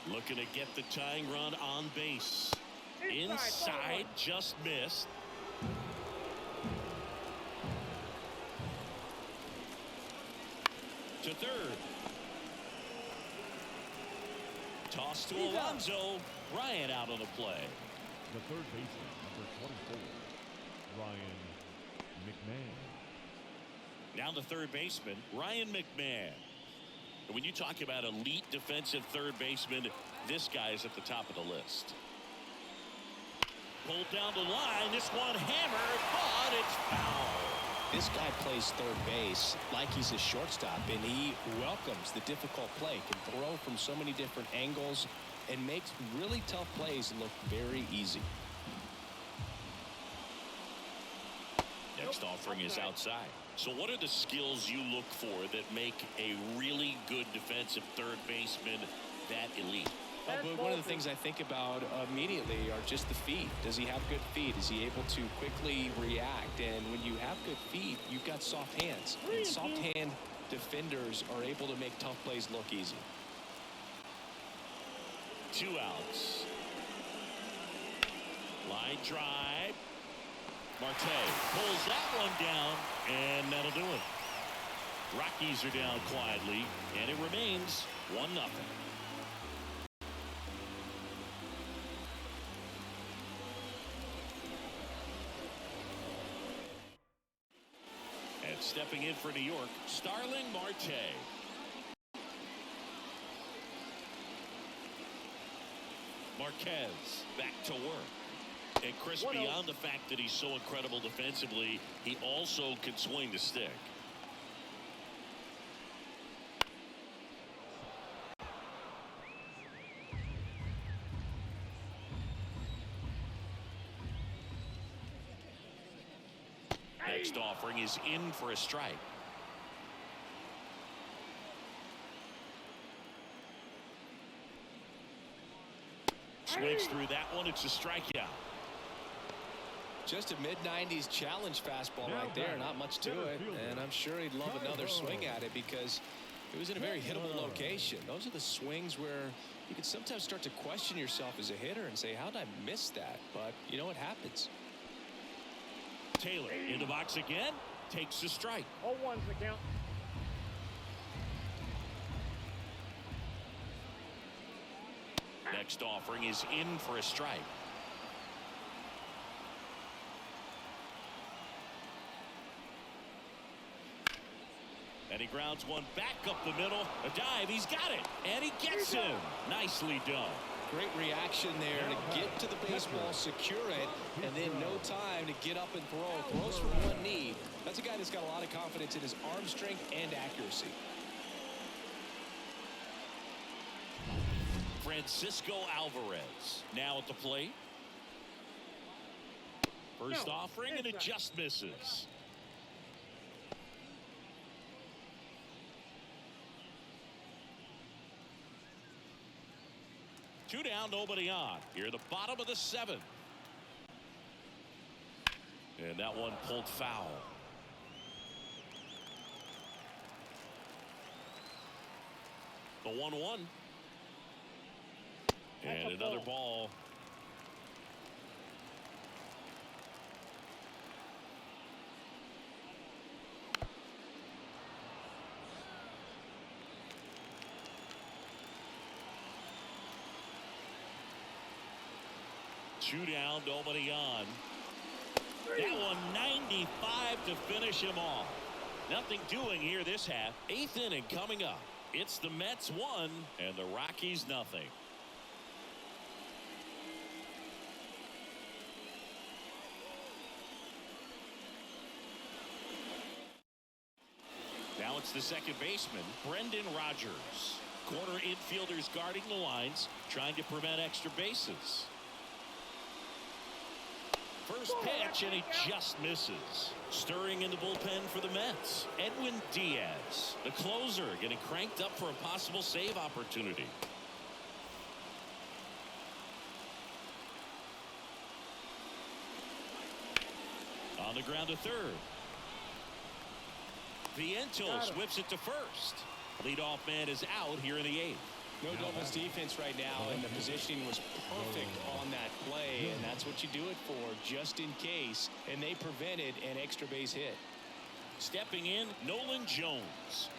Looking to get the tying run on base. Inside, just missed. To third. Toss to Alonso. Bryant out on the play. The third baseman, number 24, Ryan McMahon. Now the third baseman, Ryan McMahon. And when you talk about elite defensive third baseman, this guy is at the top of the list. Pulled down the line. This one hammered, but it's foul. This guy plays third base like he's a shortstop, and he welcomes the difficult play, can throw from so many different angles, and makes really tough plays look very easy. Next offering is outside. So what are the skills you look for that make a really good defensive third baseman that elite? But one of the things I think about immediately are just the feet. Does he have good feet? Is he able to quickly react? And when you have good feet, you've got soft hands. And soft hand defenders are able to make tough plays look easy. 2 outs. Line drive. Marte pulls that one down, and that'll do it. Rockies are down quietly, and it remains 1-0. And stepping in for New York, Starling Marte. Marquez back to work. And Chris, beyond the fact that he's so incredible defensively, he also can swing the stick. Next offering is in for a strike. Swings through that one. It's a strikeout. Just a mid-90s challenge fastball right there. Not much to it. And I'm sure he'd love another swing at it because it was in a very hittable location. Those are the swings where you can sometimes start to question yourself as a hitter and say, how did I miss that? But you know what happens. Taylor in the box again. Takes the strike. 0-1's the count. Next offering is in for a strike. And he grounds one back up the middle. A dive. He's got it. And he gets him. Nicely done. Great reaction there to get to the baseball, secure it, and then no time to get up and throw. Throws from one knee. That's a guy that's got a lot of confidence in his arm strength and accuracy. Francisco Alvarez now at the plate. First offering, and it just misses. Two down, nobody on. Here at the bottom of the seventh. And that one pulled foul. The 1-1. And another ball. Two down, nobody on. That one 95 to finish him off. Nothing doing here this half. Eighth inning coming up. It's the Mets 1 and the Rockies nothing. Now it's the second baseman, Brendan Rodgers. Corner infielders guarding the lines, trying to prevent extra bases. First pitch, and he just misses. Stirring in the bullpen for the Mets, Edwin Diaz, the closer, getting cranked up for a possible save opportunity. On the ground to third. Vientos whips it to first. Leadoff man is out here in the eighth. No Dolphins defense right now, and the positioning was perfect on that play, and that's what you do it for, just in case, and they prevented an extra base hit. Stepping in, Nolan Jones.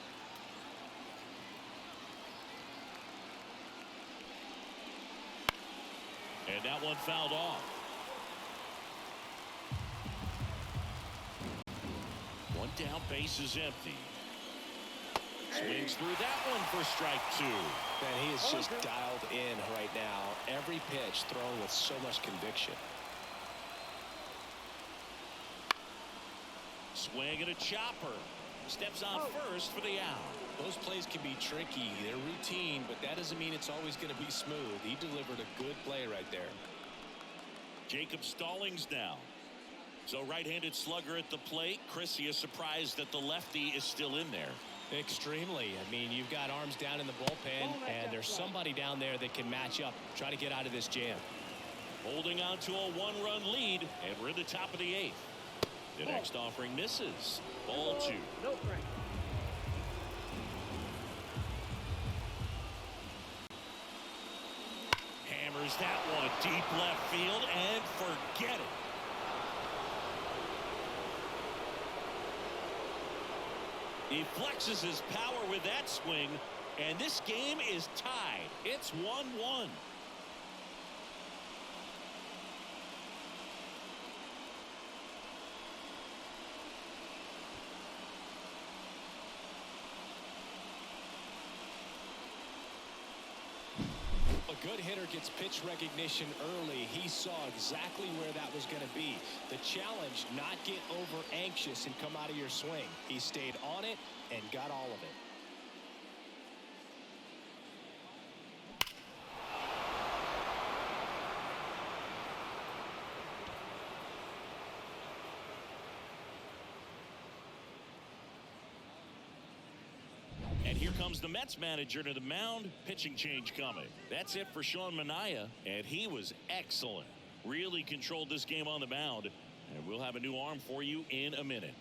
And that one fouled off. One down, base is empty. Swings through that one for strike two. Man, he is just dialed in right now. Every pitch thrown with so much conviction. Swing and a chopper. Steps on first for the out. Those plays can be tricky. They're routine, but that doesn't mean it's always going to be smooth. He delivered a good play right there. Jacob Stallings now. So right-handed slugger at the plate. Chrissy is surprised that the lefty is still in there. Extremely. I mean, you've got arms down in the bullpen, and there's somebody down there that can match up, try to get out of this jam. Holding on to a one-run lead, and we're in the top of the eighth. The next offering misses. Ball two. No strike. Hammers that one deep left field, and forget it. He flexes his power with that swing, and this game is tied. It's 1-1. A good hitter gets pitch recognition early. He saw exactly where that was going to be. The challenge, not get over anxious and come out of your swing. He stayed on it and got all of it. here comes the Mets manager to the mound. Pitching change coming. That's it for Sean Manaea, and he was excellent. Really controlled this game on the mound, and we'll have a new arm for you in a minute.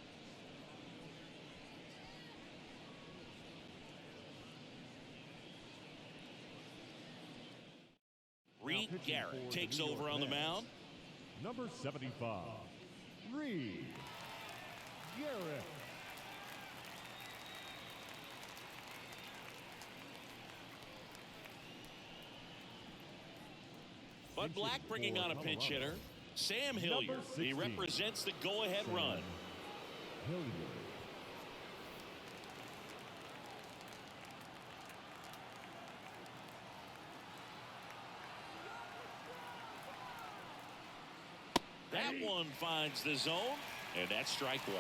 Reed Garrett takes over on the mound. Number 75, Reed Garrett. Bud Black bringing on a pinch hitter. Sam Hilliard. He represents the go-ahead run. Hilliard. That one finds the zone, and that's strike one.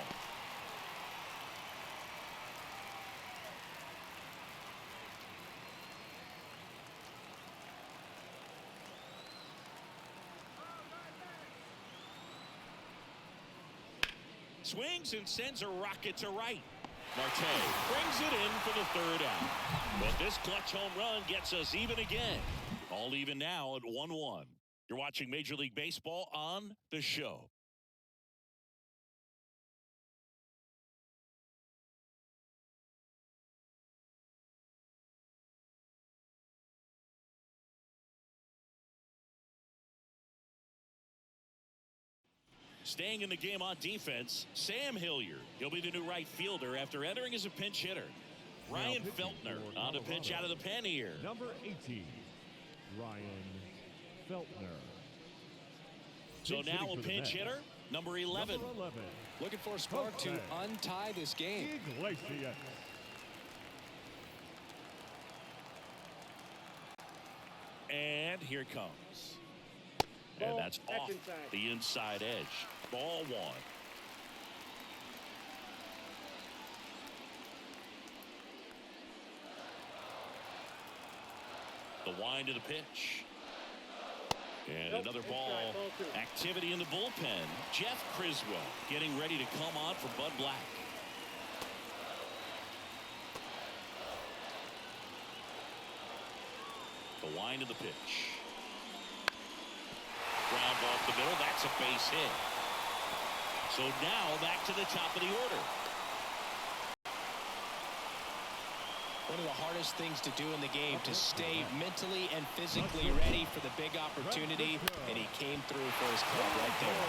Swings and sends a rocket to right. Marte brings it in for the third out. But this clutch home run gets us even again. All even now at 1-1. You're watching Major League Baseball on The Show. Staying in the game on defense, Sam Hilliard. He'll be the new right fielder after entering as a pinch hitter. Ryan Feltner on a pitch out of the pen here. Number 18, Ryan Feltner. So now a pinch hitter, number 11. Looking for a spark to untie this game. Iglesias. And here it comes. And that's off the inside edge. Ball one. The wind of the pitch. And another ball. Activity in the bullpen. Jeff Criswell getting ready to come on for Bud Black. The wind of the pitch. Ground off the middle. That's a base hit. So now back to the top of the order. One of the hardest things to do in the game, to stay mentally and physically ready for the big opportunity, and he came through for his club right there.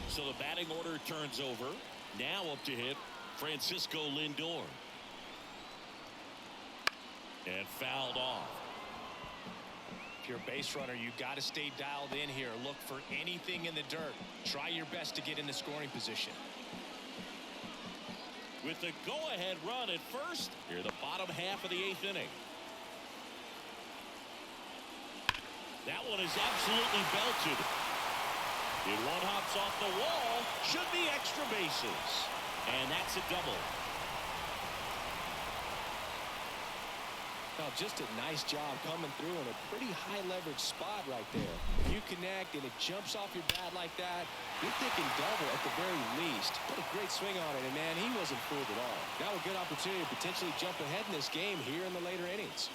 So the batting order turns over. Now up to hit Francisco Lindor. And fouled off. If you're a base runner, you've got to stay dialed in here. Look for anything in the dirt. Try your best to get in the scoring position. With the go-ahead run at first, here the bottom half of the 8th inning. That one is absolutely belted. It one hops off the wall. Should be extra bases. And that's a double. Well, just a nice job coming through in a pretty high leverage spot right there. If you connect and it jumps off your bat like that, you're thinking double at the very least. What a great swing on it, and man, he wasn't fooled at all. Now a good opportunity to potentially jump ahead in this game here in the later innings.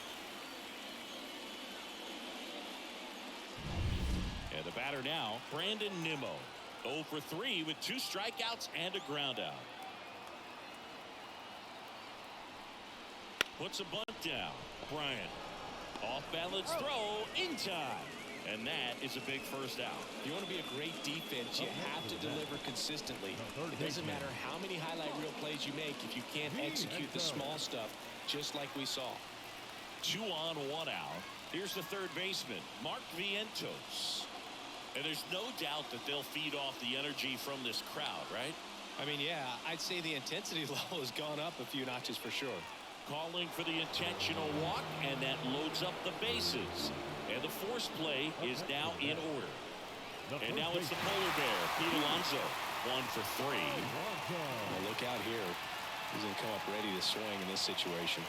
And the batter now, Brandon Nimmo. 0 for 3 with 2 strikeouts and a ground out. Puts a bunt down. Bryant. Off balance throw in time. And that is a big first out. If you want to be a great defense, you have to deliver consistently. It doesn't matter how many highlight reel plays you make if you can't execute the small stuff, just like we saw. 2 on, 1 out. Here's the third baseman, Mark Vientos. And there's no doubt that they'll feed off the energy from this crowd, right? I mean, yeah, I'd say the intensity level has gone up a few notches for sure. Calling for the intentional walk, and that loads up the bases. And the force play is now in order. And now it's the polar bear, Pete Alonso. 1 for 3. Well, look out here. He's going to come up ready to swing in this situation.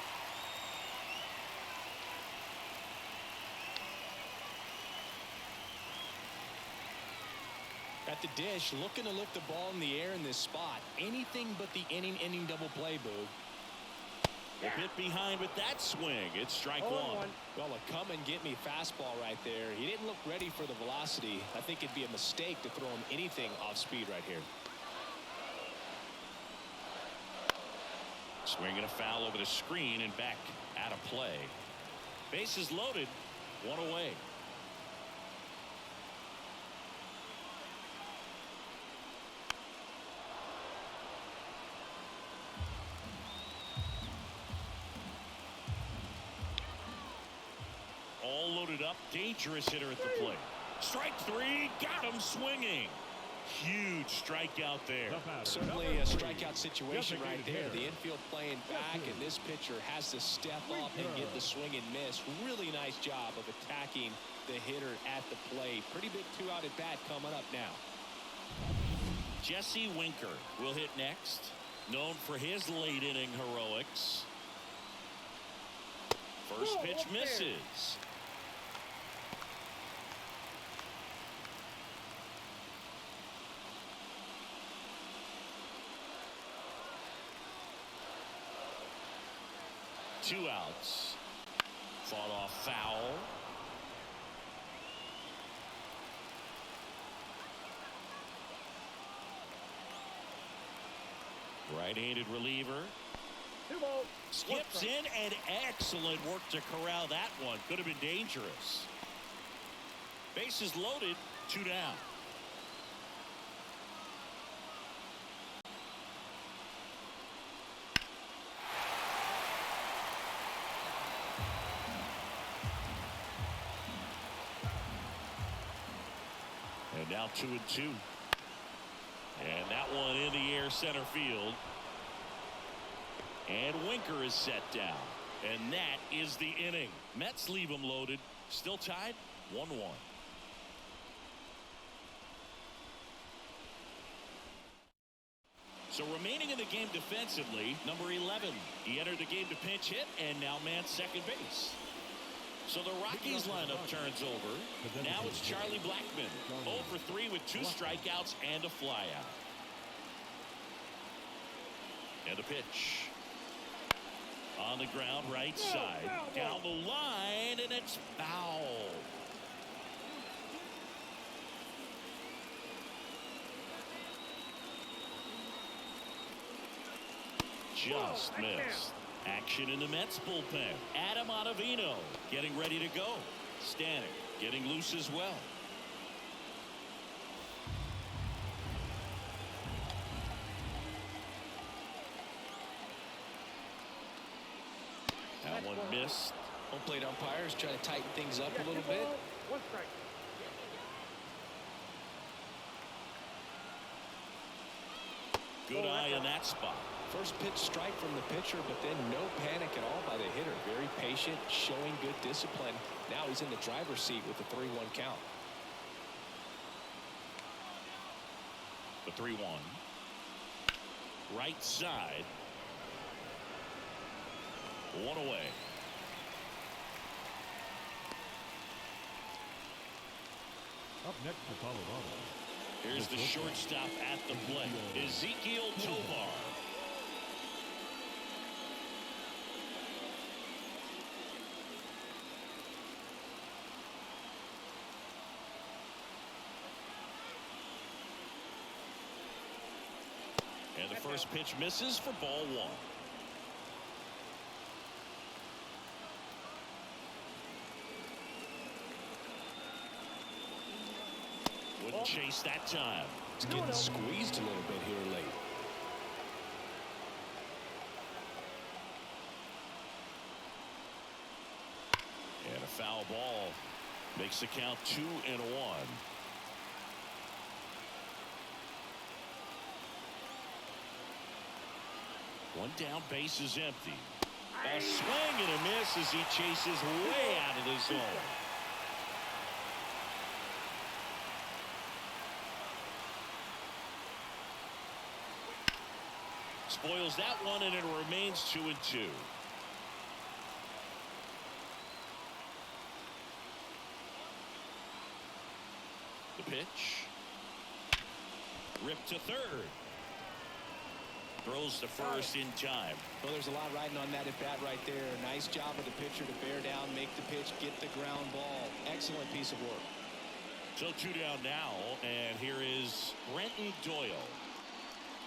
At the dish, looking to lift the ball in the air in this spot. Anything but the inning double play, Boog. A bit behind with that swing. It's strike 1. Well, a come-and-get-me fastball right there. He didn't look ready for the velocity. I think it'd be a mistake to throw him anything off speed right here. Swinging a foul over the screen and back out of play. Bases loaded, 1 away. All loaded up, dangerous hitter at the plate. Strike 3, got him swinging. Huge strikeout there. Certainly a strikeout situation right there. The infield playing back, and this pitcher has to step up and get the swing and miss. Really nice job of attacking the hitter at the plate. Pretty big 2-out at bat coming up now. Jesse Winker will hit next. Known for his late inning heroics. First pitch misses. Two outs. Fought off foul. Right-handed reliever. Skips in, and excellent work to corral that one. Could have been dangerous. Bases loaded, 2 down. And now 2-2. And that one in the air center field. And Winker is set down. And that is the inning. Mets leave him loaded. Still tied, 1-1. So remaining in the game defensively, number 11. He entered the game to pinch hit and now man second base. So the Rockies lineup turns over. Now it's Charlie Blackmon. 0 for 3 with 2 strikeouts and a flyout. And a pitch. On the ground, right side. Down the line, and it's foul. Just missed. Action in the Mets bullpen. Adam Ottavino getting ready to go. Stanek getting loose as well. That one missed. Home plate umpires trying to tighten things up a little bit. Good eye in that spot. First pitch strike from the pitcher, but then no panic at all by the hitter. Very patient, showing good discipline. Now he's in the driver's seat with the 3-1 count. The 3-1. Right side. 1 away. Up next for Colorado. Here's the shortstop at the plate, Ezekiel Tovar. And the first pitch misses for ball 1. Wouldn't chase that time. It's getting squeezed a little bit here late. And a foul ball makes the count 2-1. One down, base is empty. A swing and a miss as he chases way out of the zone. Spoils that one, and it remains 2-2. The pitch. Ripped to third. Throws to first in time. Well, there's a lot riding on that at bat right there. Nice job of the pitcher to bear down, make the pitch, get the ground ball. Excellent piece of work. So 2 down now, and here is Brenton Doyle.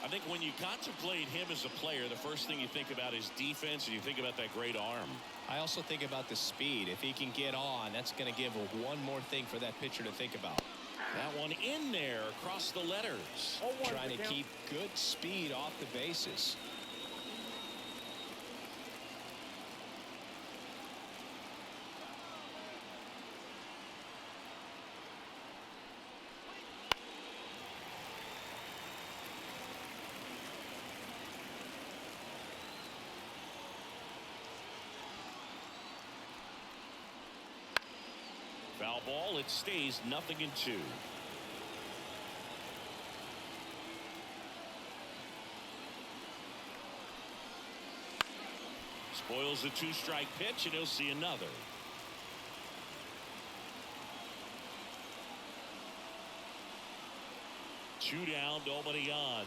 I think when you contemplate him as a player, the first thing you think about is defense, and you think about that great arm. I also think about the speed. If he can get on, that's going to give one more thing for that pitcher to think about. That one in there across the letters. Trying to keep good speed off the bases. Foul ball. It stays 0-2. Spoils the 2-strike pitch, and he'll see another. Two down, nobody on.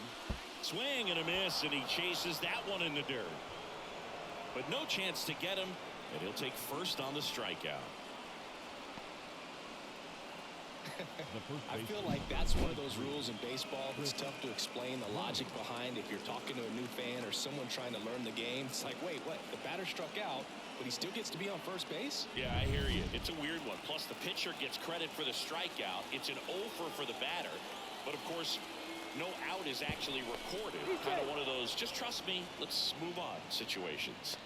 Swing and a miss, and he chases that one in the dirt. But no chance to get him, and he'll take first on the strikeout. I feel like that's one of those rules in baseball that's tough to explain the logic behind. If you're talking to a new fan or someone trying to learn the game, it's like, wait, what? The batter struck out, but he still gets to be on first base? Yeah, I hear you. It's a weird one. Plus, the pitcher gets credit for the strikeout. It's an over for the batter. But, of course, no out is actually recorded. Kind of one of those, just trust me, let's move on situations.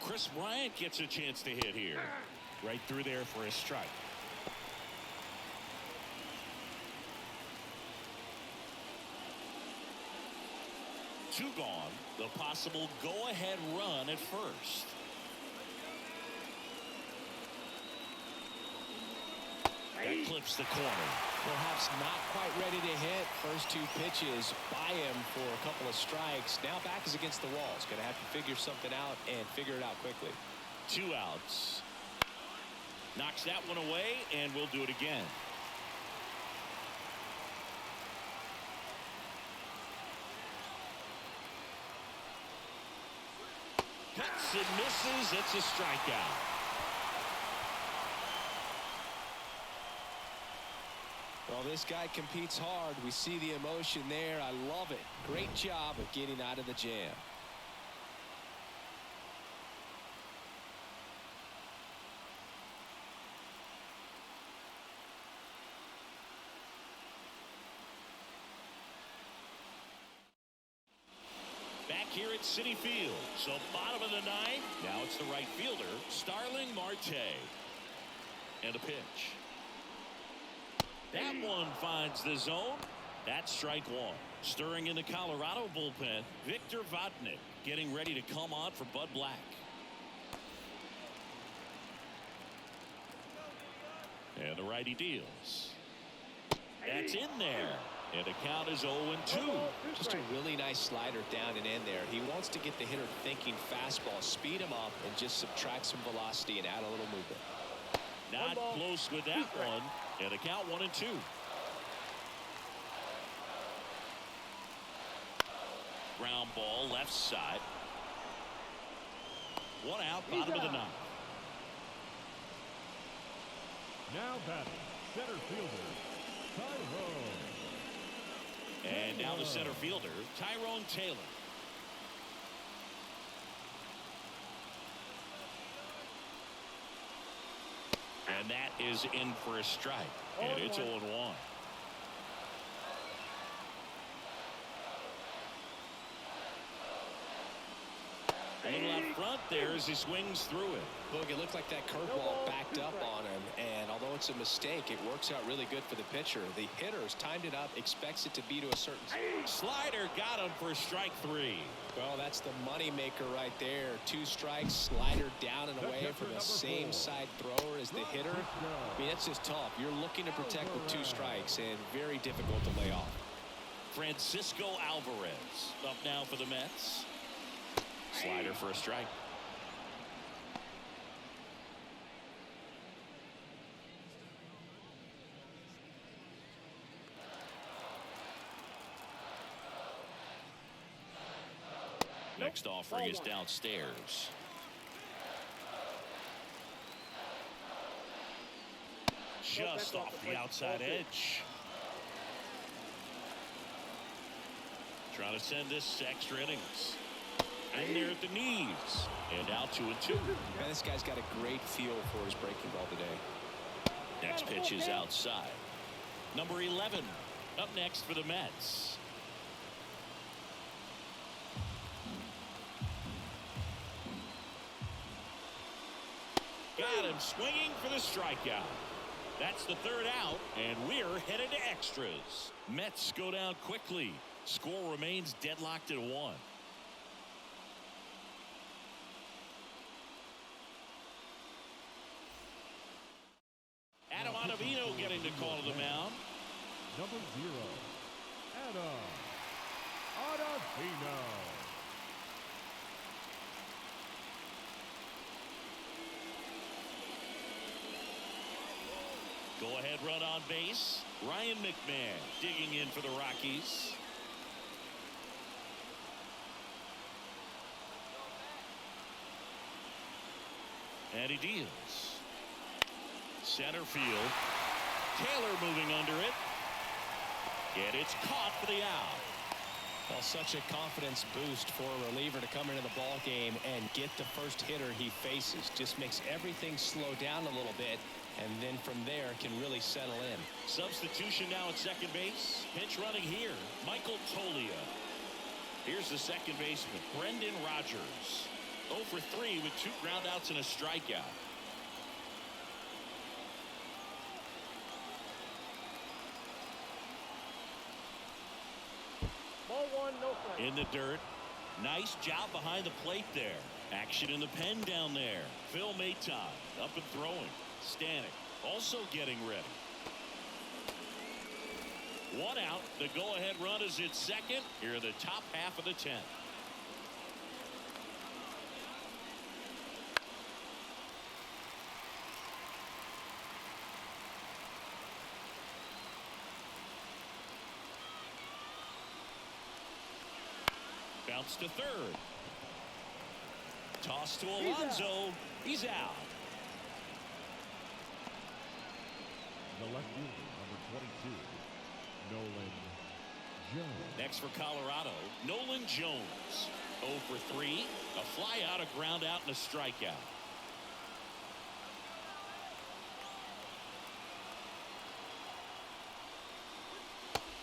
Chris Bryant gets a chance to hit here. Right through there for a strike. Two gone. The possible go-ahead run at first. That clips the corner. Perhaps not quite ready to hit. First 2 pitches by him for a couple of strikes. Now back is against the walls. Going to have to figure something out and figure it out quickly. 2 outs. Knocks that one away, and we'll do it again. Cuts and misses. It's a strikeout. Well, this guy competes hard. We see the emotion there. I love it. Great job of getting out of the jam. Back here at Citi Field. So bottom of the 9th. Now it's the right fielder, Starling Marte. And a pitch. That one finds the zone. That's strike 1. Stirring in the Colorado bullpen, Victor Vodnik getting ready to come on for Bud Black. And the righty deals. That's in there. And the count is 0-2. Just a really nice slider down and in there. He wants to get the hitter thinking fastball, speed him up, and just subtract some velocity and add a little movement. Not close with that one. And the count 1-2. Ground ball left side. 1 out, bottom of the 9th. Now batting, center fielder, Tyrone. And now the center fielder, Tyrone Taylor. And that is in for a strike. And it's 0-1. A little out front there as he swings through it. Look, it looked like that curveball backed up on him, and although it's a mistake, it works out really good for the pitcher. The hitter's timed it up, expects it to be to a certain slider, got him for strike 3. Well, that's the money maker right there. 2 strikes, slider down and away from the same side thrower as the hitter. I mean, that's just tough. You're looking to protect with 2 strikes, and very difficult to lay off. Francisco Alvarez up now for the Mets. Slider for a strike. Next offering is downstairs. Just off the outside edge. Trying to send this extra innings. And there at the knees. And out 2-2. Man, this guy's got a great feel for his breaking ball today. Next pitch is outside. Number 11 up next for the Mets. Got him swinging for the strikeout. That's the third out, and we're headed to extras. Mets go down quickly. Score remains deadlocked at 1. Adam Ottavino getting the call to the mound. Number 0, Adam Ottavino. Go-ahead run on base. Ryan McMahon digging in for the Rockies. And he deals. Center field. Taylor moving under it. And it's caught for the out. Well, such a confidence boost for a reliever to come into the ball game and get the first hitter he faces. Just makes everything slow down a little bit, and then from there can really settle in. Substitution now at second base. Pinch running here, Michael Tolia. Here's the second baseman, Brendan Rodgers. 0 for 3 with 2 groundouts and a strikeout. Ball 1, no strike. In the dirt. Nice job behind the plate there. Action in the pen down there. Phil Maton up and throwing. Stanek also getting ready. 1 out. The go-ahead run is at second. Here in the top half of the 10th. Bounce to third. Toss to Alonso. He's out. The left fielder, number 22, Nolan Jones. Next for Colorado, Nolan Jones. 0 for 3. A fly out, a ground out, and a strikeout.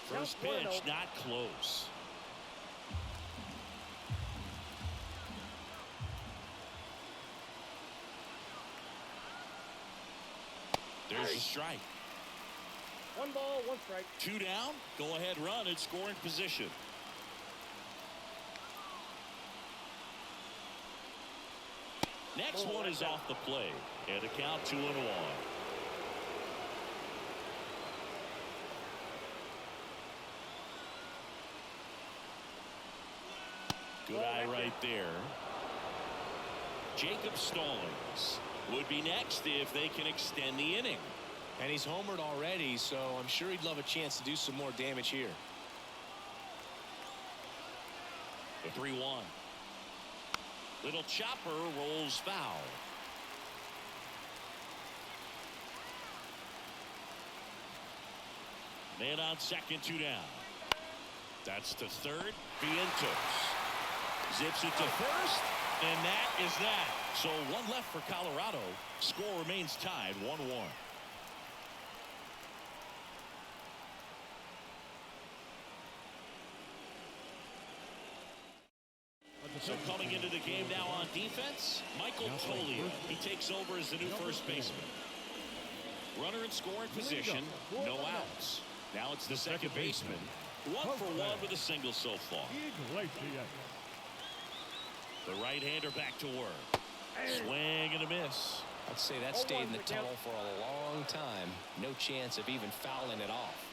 First pitch, not close. There's a strike. 1 ball, 1 strike. 2 down. Go ahead run in scoring position. Next one is off the plate. And a count 2-1. Good eye right there. Jacob Stallings would be next if they can extend the inning. And he's homered already, so I'm sure he'd love a chance to do some more damage here. The 3-1. Little chopper rolls foul. Man on second, 2 down. That's to third. Vientos zips it to first, and that is that. So 1 left for Colorado. Score remains tied 1-1. So coming into the game now on defense, Michael Tolia. He takes over as the new first baseman. Runner in scoring position, no outs. Now it's the second baseman. 1 for 1 with a single so far. The right-hander back to work. Swing and a miss. I'd say that stayed in the tunnel for a long time. No chance of even fouling it off.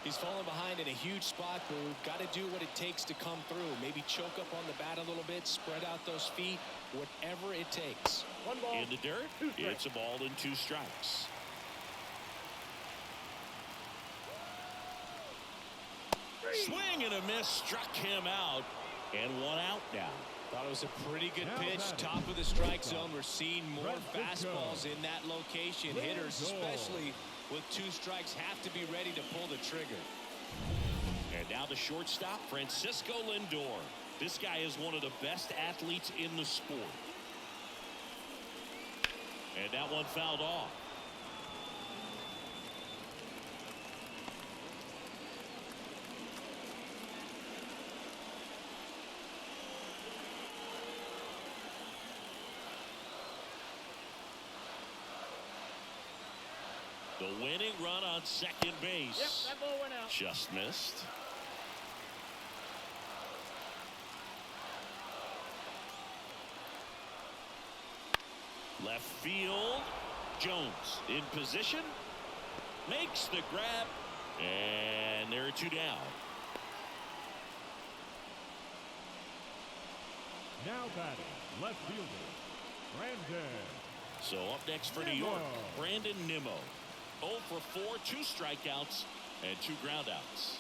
He's fallen behind in a huge spot, but we've got to do what it takes to come through. Maybe choke up on the bat a little bit, spread out those feet, whatever it takes. 1 ball. In the dirt, it's a ball and 2 strikes. Swing and a miss, struck him out, and one out now. Thought it was a pretty good pitch, top of the strike zone. We're seeing more fastballs in that location. Hitters, especially with 2 strikes, have to be ready to pull the trigger. And now the shortstop, Francisco Lindor. This guy is one of the best athletes in the sport. And that one fouled off. The winning run on second base. Yep, that ball went out. Just missed. Left field. Jones in position. Makes the grab. And there are 2 down. Now batting, left fielder, Brandon. So up next for New York, Brandon Nimmo. 0 for 4, 2 strikeouts, and 2 groundouts.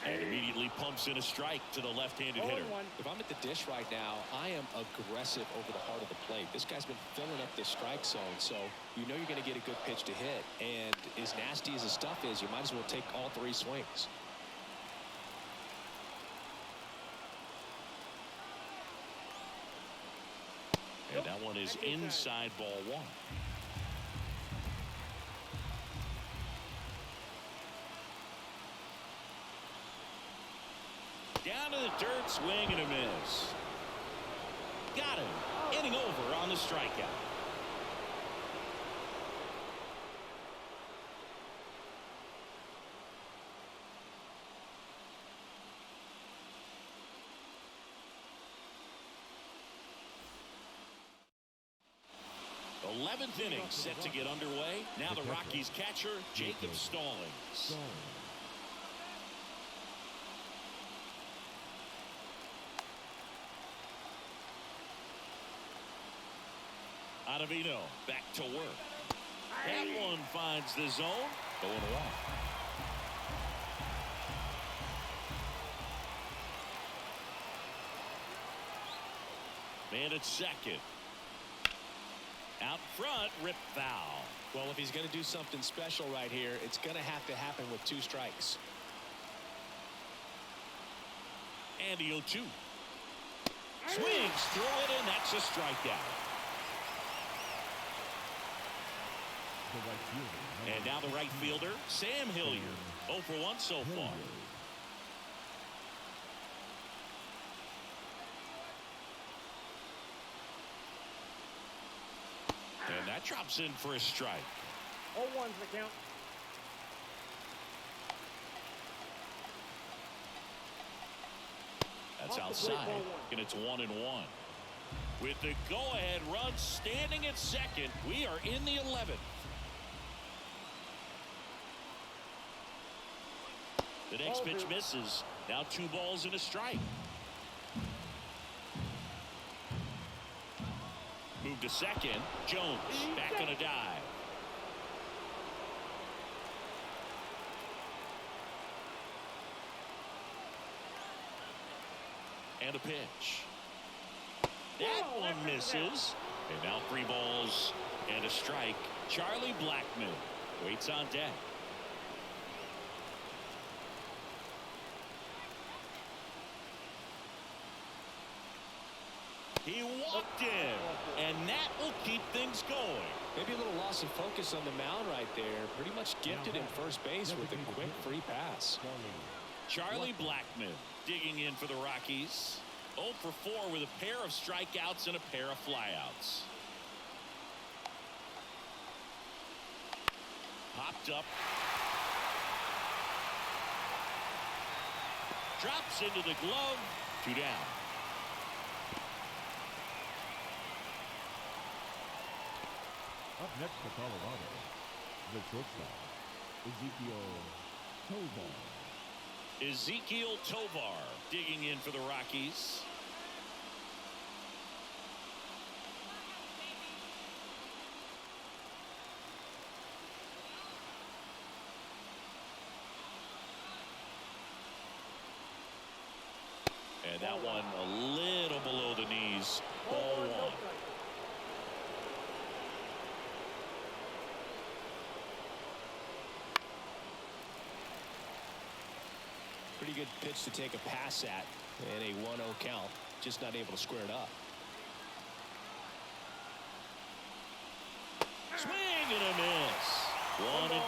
And immediately pumps in a strike to the left-handed hitter. If I'm at the dish right now, I am aggressive over the heart of the plate. This guy's been filling up the strike zone, so you know you're going to get a good pitch to hit. And as nasty as the stuff is, you might as well take all 3 swings. And that one is inside ball 1. Down to the dirt, swing and a miss. Got him. Inning over on the strikeout. The 11th inning set to get underway. Now the Rockies catcher, Jacob Stallings. Ottavino back to work. That one finds the zone. Going off. Man at second. Out front, rip foul. Well, if he's going to do something special right here, it's going to have to happen with 2 strikes. And the 0-2. Swings through it, and that's a strikeout. And now the right fielder, Sam Hilliard. 0 for 1 so far. And that drops in for a strike. 0-1's the count. That's outside, and it's 1-1. With the go-ahead run standing at second, we are in the 11th. The next pitch misses. Now 2 balls and a strike. Move to second. Jones back on a dive. And a pitch. That one misses. And now 3 balls and a strike. Charlie Blackmon waits on deck. He walked in, and that will keep things going. Maybe a little loss of focus on the mound right there. Pretty much gifted in first base with a quick free pass. Charlie Blackmon digging in for the Rockies. 0 for 4 with a pair of strikeouts and a pair of flyouts. Popped up. Drops into the glove. 2 down. Up next for Colorado, the shortstop, Ezekiel Tovar digging in for the Rockies. one a little below the knees. Ball one. Pretty good pitch to take a pass at, and a 1-0 count. Just not able to square it up. Swing and a miss.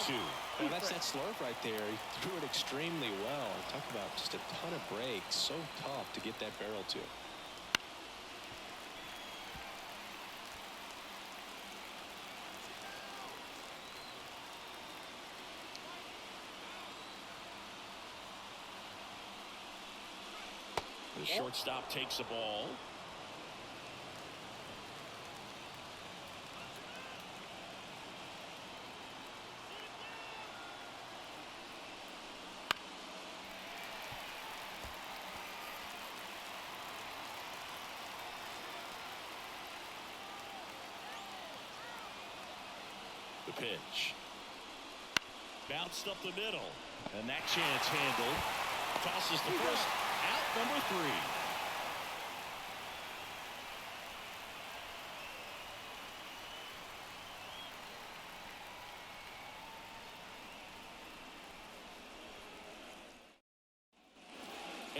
1-2. Well, that's that slurve right there. He threw it extremely well. Talk about just a ton of breaks. So tough to get that barrel to. The shortstop takes the ball. The pitch. Bounced up the middle. And that chance handled. Tosses the first. Out number 3.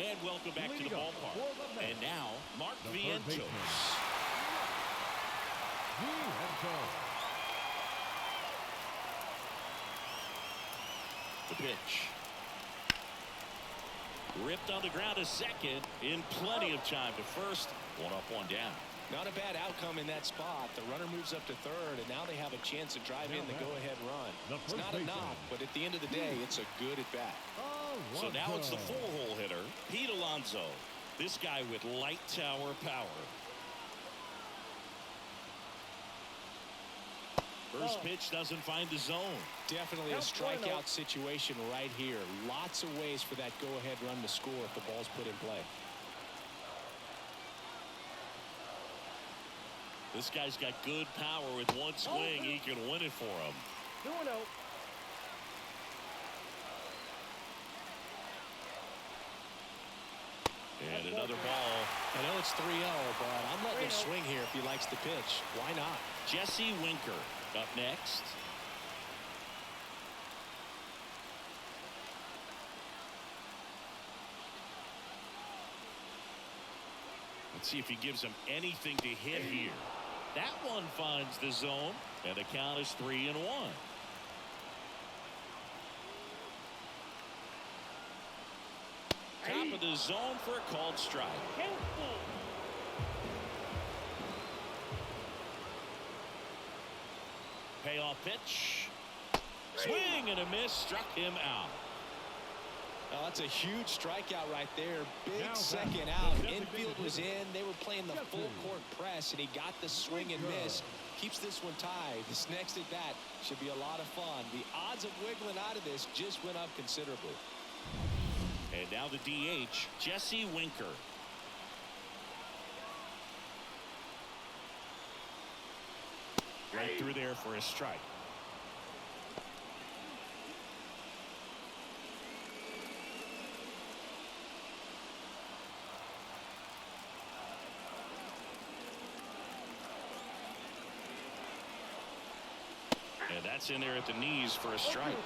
And welcome back to the ballpark. And now, Mark Vientos. The pitch. Ripped on the ground to second in plenty of time to first. 1 up, 1 down. Not a bad outcome in that spot. The runner moves up to third, and now they have a chance to drive in the go-ahead run. It's not a knock, but at the end of the day, it's a good at-bat. So now it's the 4-hole hitter, Pete Alonso. This guy with light tower power. First pitch doesn't find the zone. Definitely a strikeout situation right here. Lots of ways for that go-ahead run to score if the ball's put in play. This guy's got good power. With one swing, he can win it for him. 2-0. And another ball. I know it's 3-0, but I'm letting him swing here if he likes the pitch. Why not? Jesse Winker up next. Let's see if he gives him anything to hit here. That one finds the zone, and the count is 3-1. Top of the zone for a called strike. Payoff pitch. Swing and a miss. Struck him out. Oh, that's a huge strikeout right there. Big second out. Infield was in. They were playing the full court press, and he got the swing and miss. Keeps this one tied. This next at bat should be a lot of fun. The odds of wiggling out of this just went up considerably. And now the DH, Jesse Winker. Right through there for a strike. And that's in there at the knees for a strike.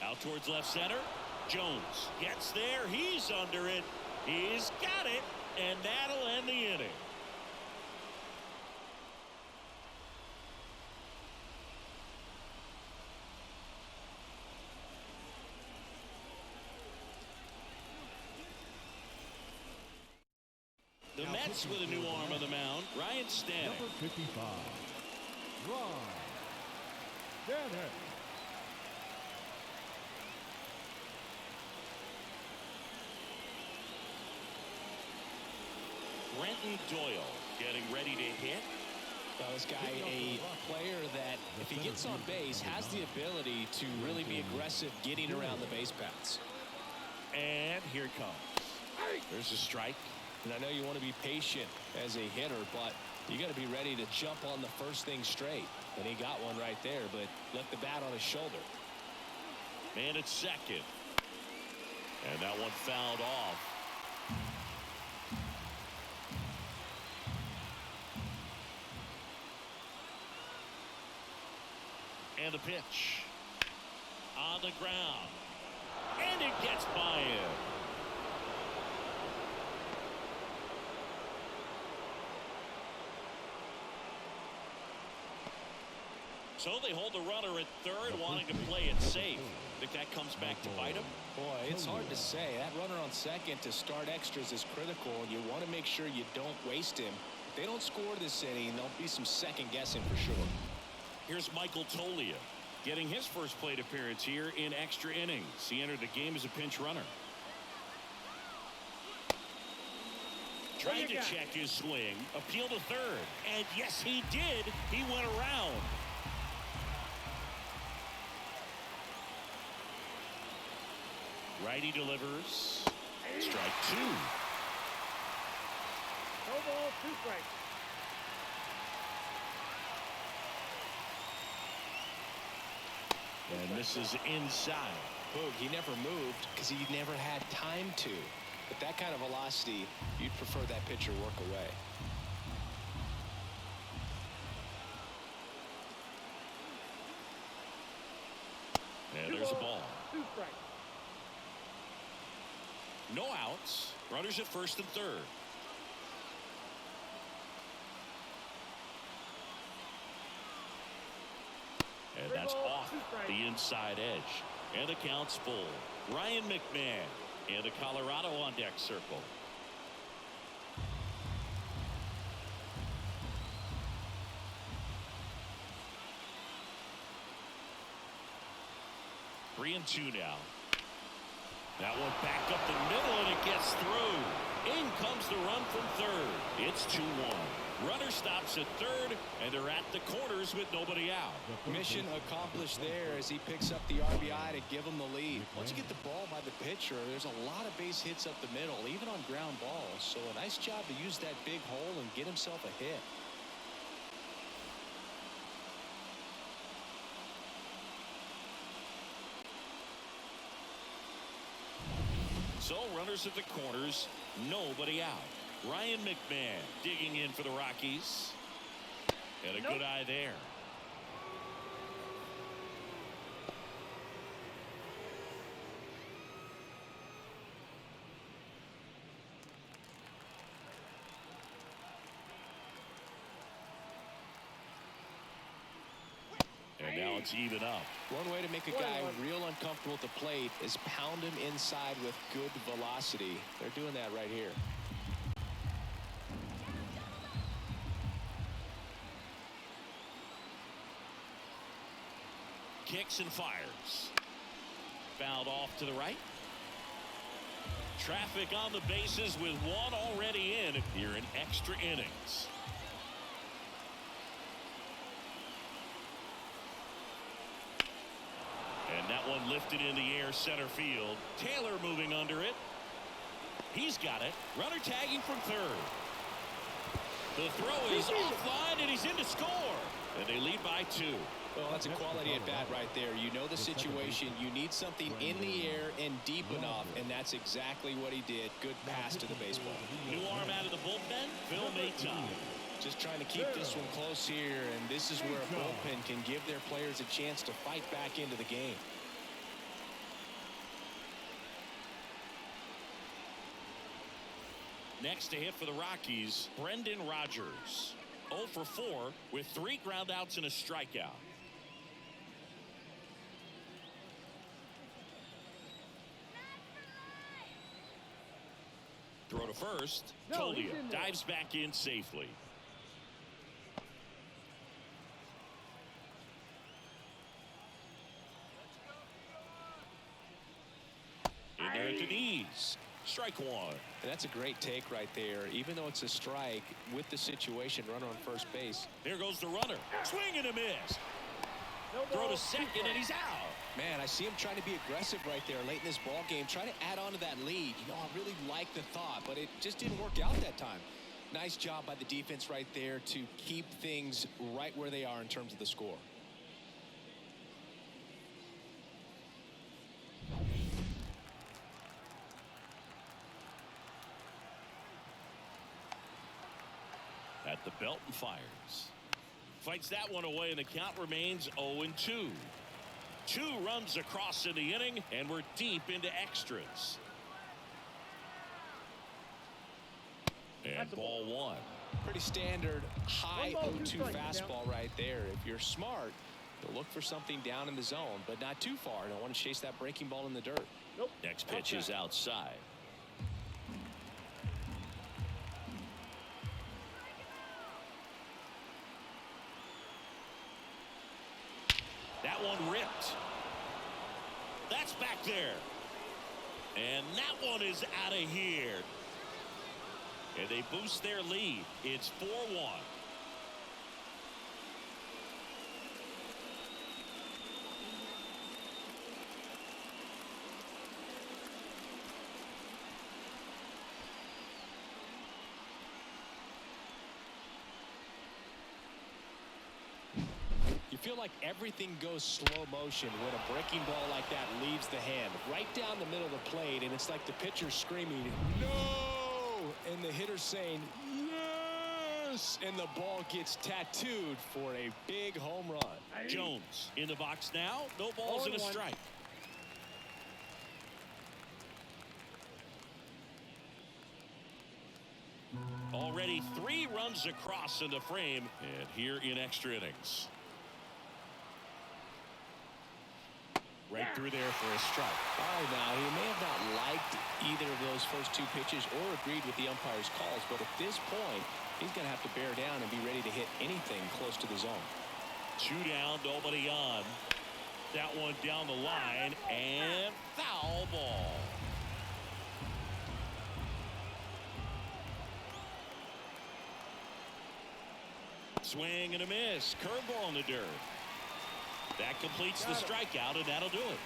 Out towards left center. Jones gets there. He's under it. He's got it. And that'll end the inning. The Mets with a new arm on the mound. Ryan Stanek. Number 55. Ryan Stanek. Brenton Doyle getting ready to hit. Well, this guy, a player that, if he gets on base, has the ability to really be aggressive getting around the base paths. And here it comes. There's a strike. And I know you want to be patient as a hitter, but You got to be ready to jump on the first thing straight. And he got one right there, but left the bat on his shoulder. Man at second. And that one fouled off. And the pitch. On the ground. And it gets by him. So they hold the runner at third, wanting to play it safe. Think that comes back to bite him? Boy, it's hard to say. That runner on second to start extras is critical, and you want to make sure you don't waste him. If they don't score this inning, there'll be some second guessing for sure. Here's Michael Tolia getting his first plate appearance here in extra innings. He entered the game as a pinch runner. Trying to check his swing, appeal to third, and yes, he did. He went around. Righty delivers. Strike two. No ball, 2 strikes. And this is inside. Boog, he never moved because he never had time to. But that kind of velocity, you'd prefer that pitcher work away. And there's a ball. 2 strikes. No outs. Runners at first and third. And that's off the inside edge. And the count's full. Ryan McMahon and the Colorado on deck circle. Three and two now. That one back up the middle, and it gets through. In comes the run from third. It's 2-1. Runner stops at third, and they're at the corners with nobody out. Mission accomplished there as he picks up the RBI to give him the lead. Once you get the ball by the pitcher, there's a lot of base hits up the middle, even on ground balls. So a nice job to use that big hole and get himself a hit. So runners at the corners, nobody out. Ryan McMahon digging in for the Rockies. And a good eye there. And now it's even up. One way to make a guy real uncomfortable at the plate is pound him inside with good velocity. They're doing that right here. Kicks and fires. Fouled off to the right. Traffic on the bases with one already in here in extra innings. And that one lifted in the air center field. Taylor moving under it. He's got it. Runner tagging from third. The throw is offline, and he's in to score. And they lead by 2. Well, that's a quality at bat right there. You know the situation. You need something in the air and deep enough, and that's exactly what he did. Good pass to the baseball. New arm out of the bullpen. Phil Mayton. Just trying to keep this one close here, and this is where a bullpen can give their players a chance to fight back into the game. Next to hit for the Rockies, Brendan Rodgers. 0 for 4 with 3 groundouts and a strikeout. Throw to first. Tolia dives back in safely. In there at the knees. Strike one. And that's a great take right there. Even though it's a strike, with the situation, runner on first base. There goes the runner. Swing and a miss. Throw to second, and he's out. Man, I see him trying to be aggressive right there late in this ball game, trying to add on to that lead. You know, I really like the thought, but it just didn't work out that time. Nice job by the defense right there to keep things right where they are in terms of the score. At the belt and fires. Fights that one away, and the count remains 0-2. 2 runs across in the inning, and we're deep into extras. And ball 1. Pretty standard high 0-2 fastball right there. If you're smart, you'll look for something down in the zone, but not too far. Don't want to chase that breaking ball in the dirt. Nope. Next pitch is outside. That one ripped. That's back there. And that one is out of here. And they boost their lead. It's 4-1. You feel like everything goes slow motion when a breaking ball like that leaves the hand right down the middle of the plate, and it's like the pitcher screaming, "No!" and the hitter saying, "Yes!" and the ball gets tattooed for a big home run. Jones in the box now. No balls and a strike. Already 3 runs across in the frame, and here in extra innings. Right through there for a strike. All right, now, he may have not liked either of those first 2 pitches or agreed with the umpire's calls, but at this point, he's going to have to bear down and be ready to hit anything close to the zone. 2 down, nobody on. That one down the line, and foul ball. Swing and a miss. Curveball in the dirt. That completes the strikeout, and that'll do it.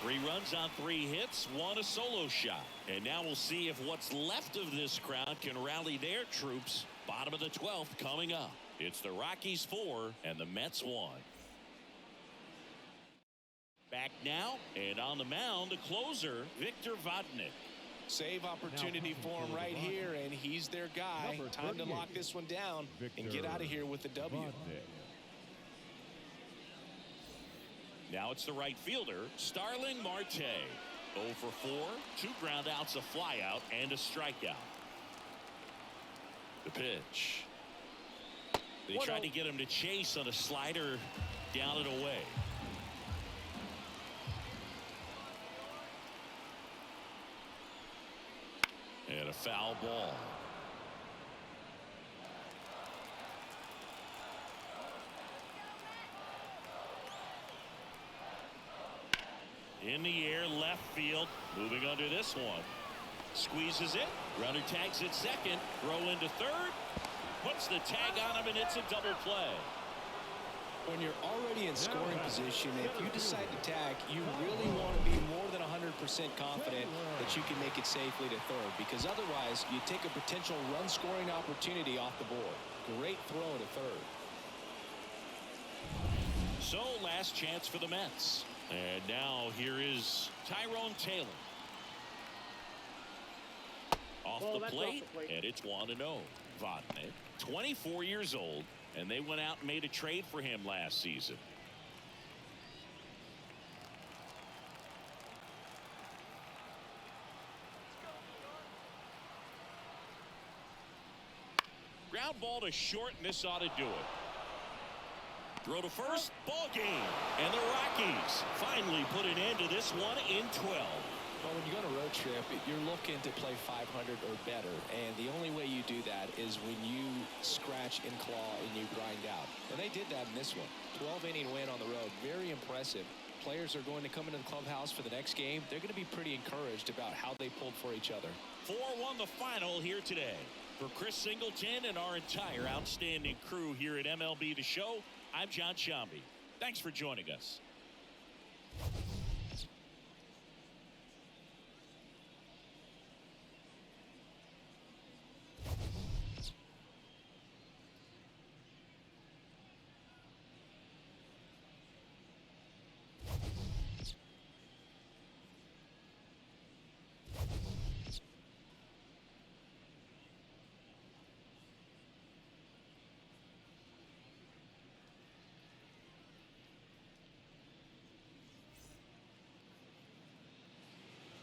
3 runs on 3 hits, 1 a solo shot. And now we'll see if what's left of this crowd can rally their troops. Bottom of the 12th coming up. It's the Rockies 4 and the Mets 1. Back now, and on the mound, the closer, Victor Vodnik. Save opportunity for him right here, and he's their guy. Time to lock this one down and get out of here with the W. Now it's the right fielder, Starling Marte. 0 for 4, 2 groundouts, a flyout, and a strikeout. The pitch. They tried to get him to chase on a slider, down and away. And a foul ball. In the air, left field, moving under this one. Squeezes it, runner tags at second, throw into third, puts the tag on him, and it's a double play. When you're already in scoring position, if you decide to tag, you really want to be more than 100% confident that you can make it safely to third, because otherwise you take a potential run scoring opportunity off the board. Great throw to third. So last chance for the Mets. And now here is Tyrone Taylor. Off the plate, and it's 1-0. Vodnik, 24 years old, and they went out and made a trade for him last season. Ground ball to short, and this ought to do it. Throw to first, ball game. And the Rockies finally put an end to this one in 12. Well, when you go on a road trip, you're looking to play 500 or better. And the only way you do that is when you scratch and claw and you grind out. And they did that in this one. 12-inning win on the road. Very impressive. Players are going to come into the clubhouse for the next game. They're going to be pretty encouraged about how they pulled for each other. 4-1 the final here today. For Chris Singleton and our entire outstanding crew here at MLB The Show, I'm John Shambi. Thanks for joining us.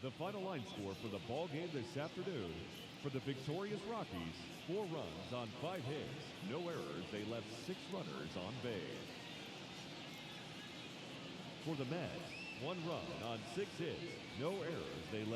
The final line score for the ball game this afternoon. For the victorious Rockies, 4 runs on 5 hits. No errors. They left 6 runners on base. For the Mets, 1 run on 6 hits. No errors. They left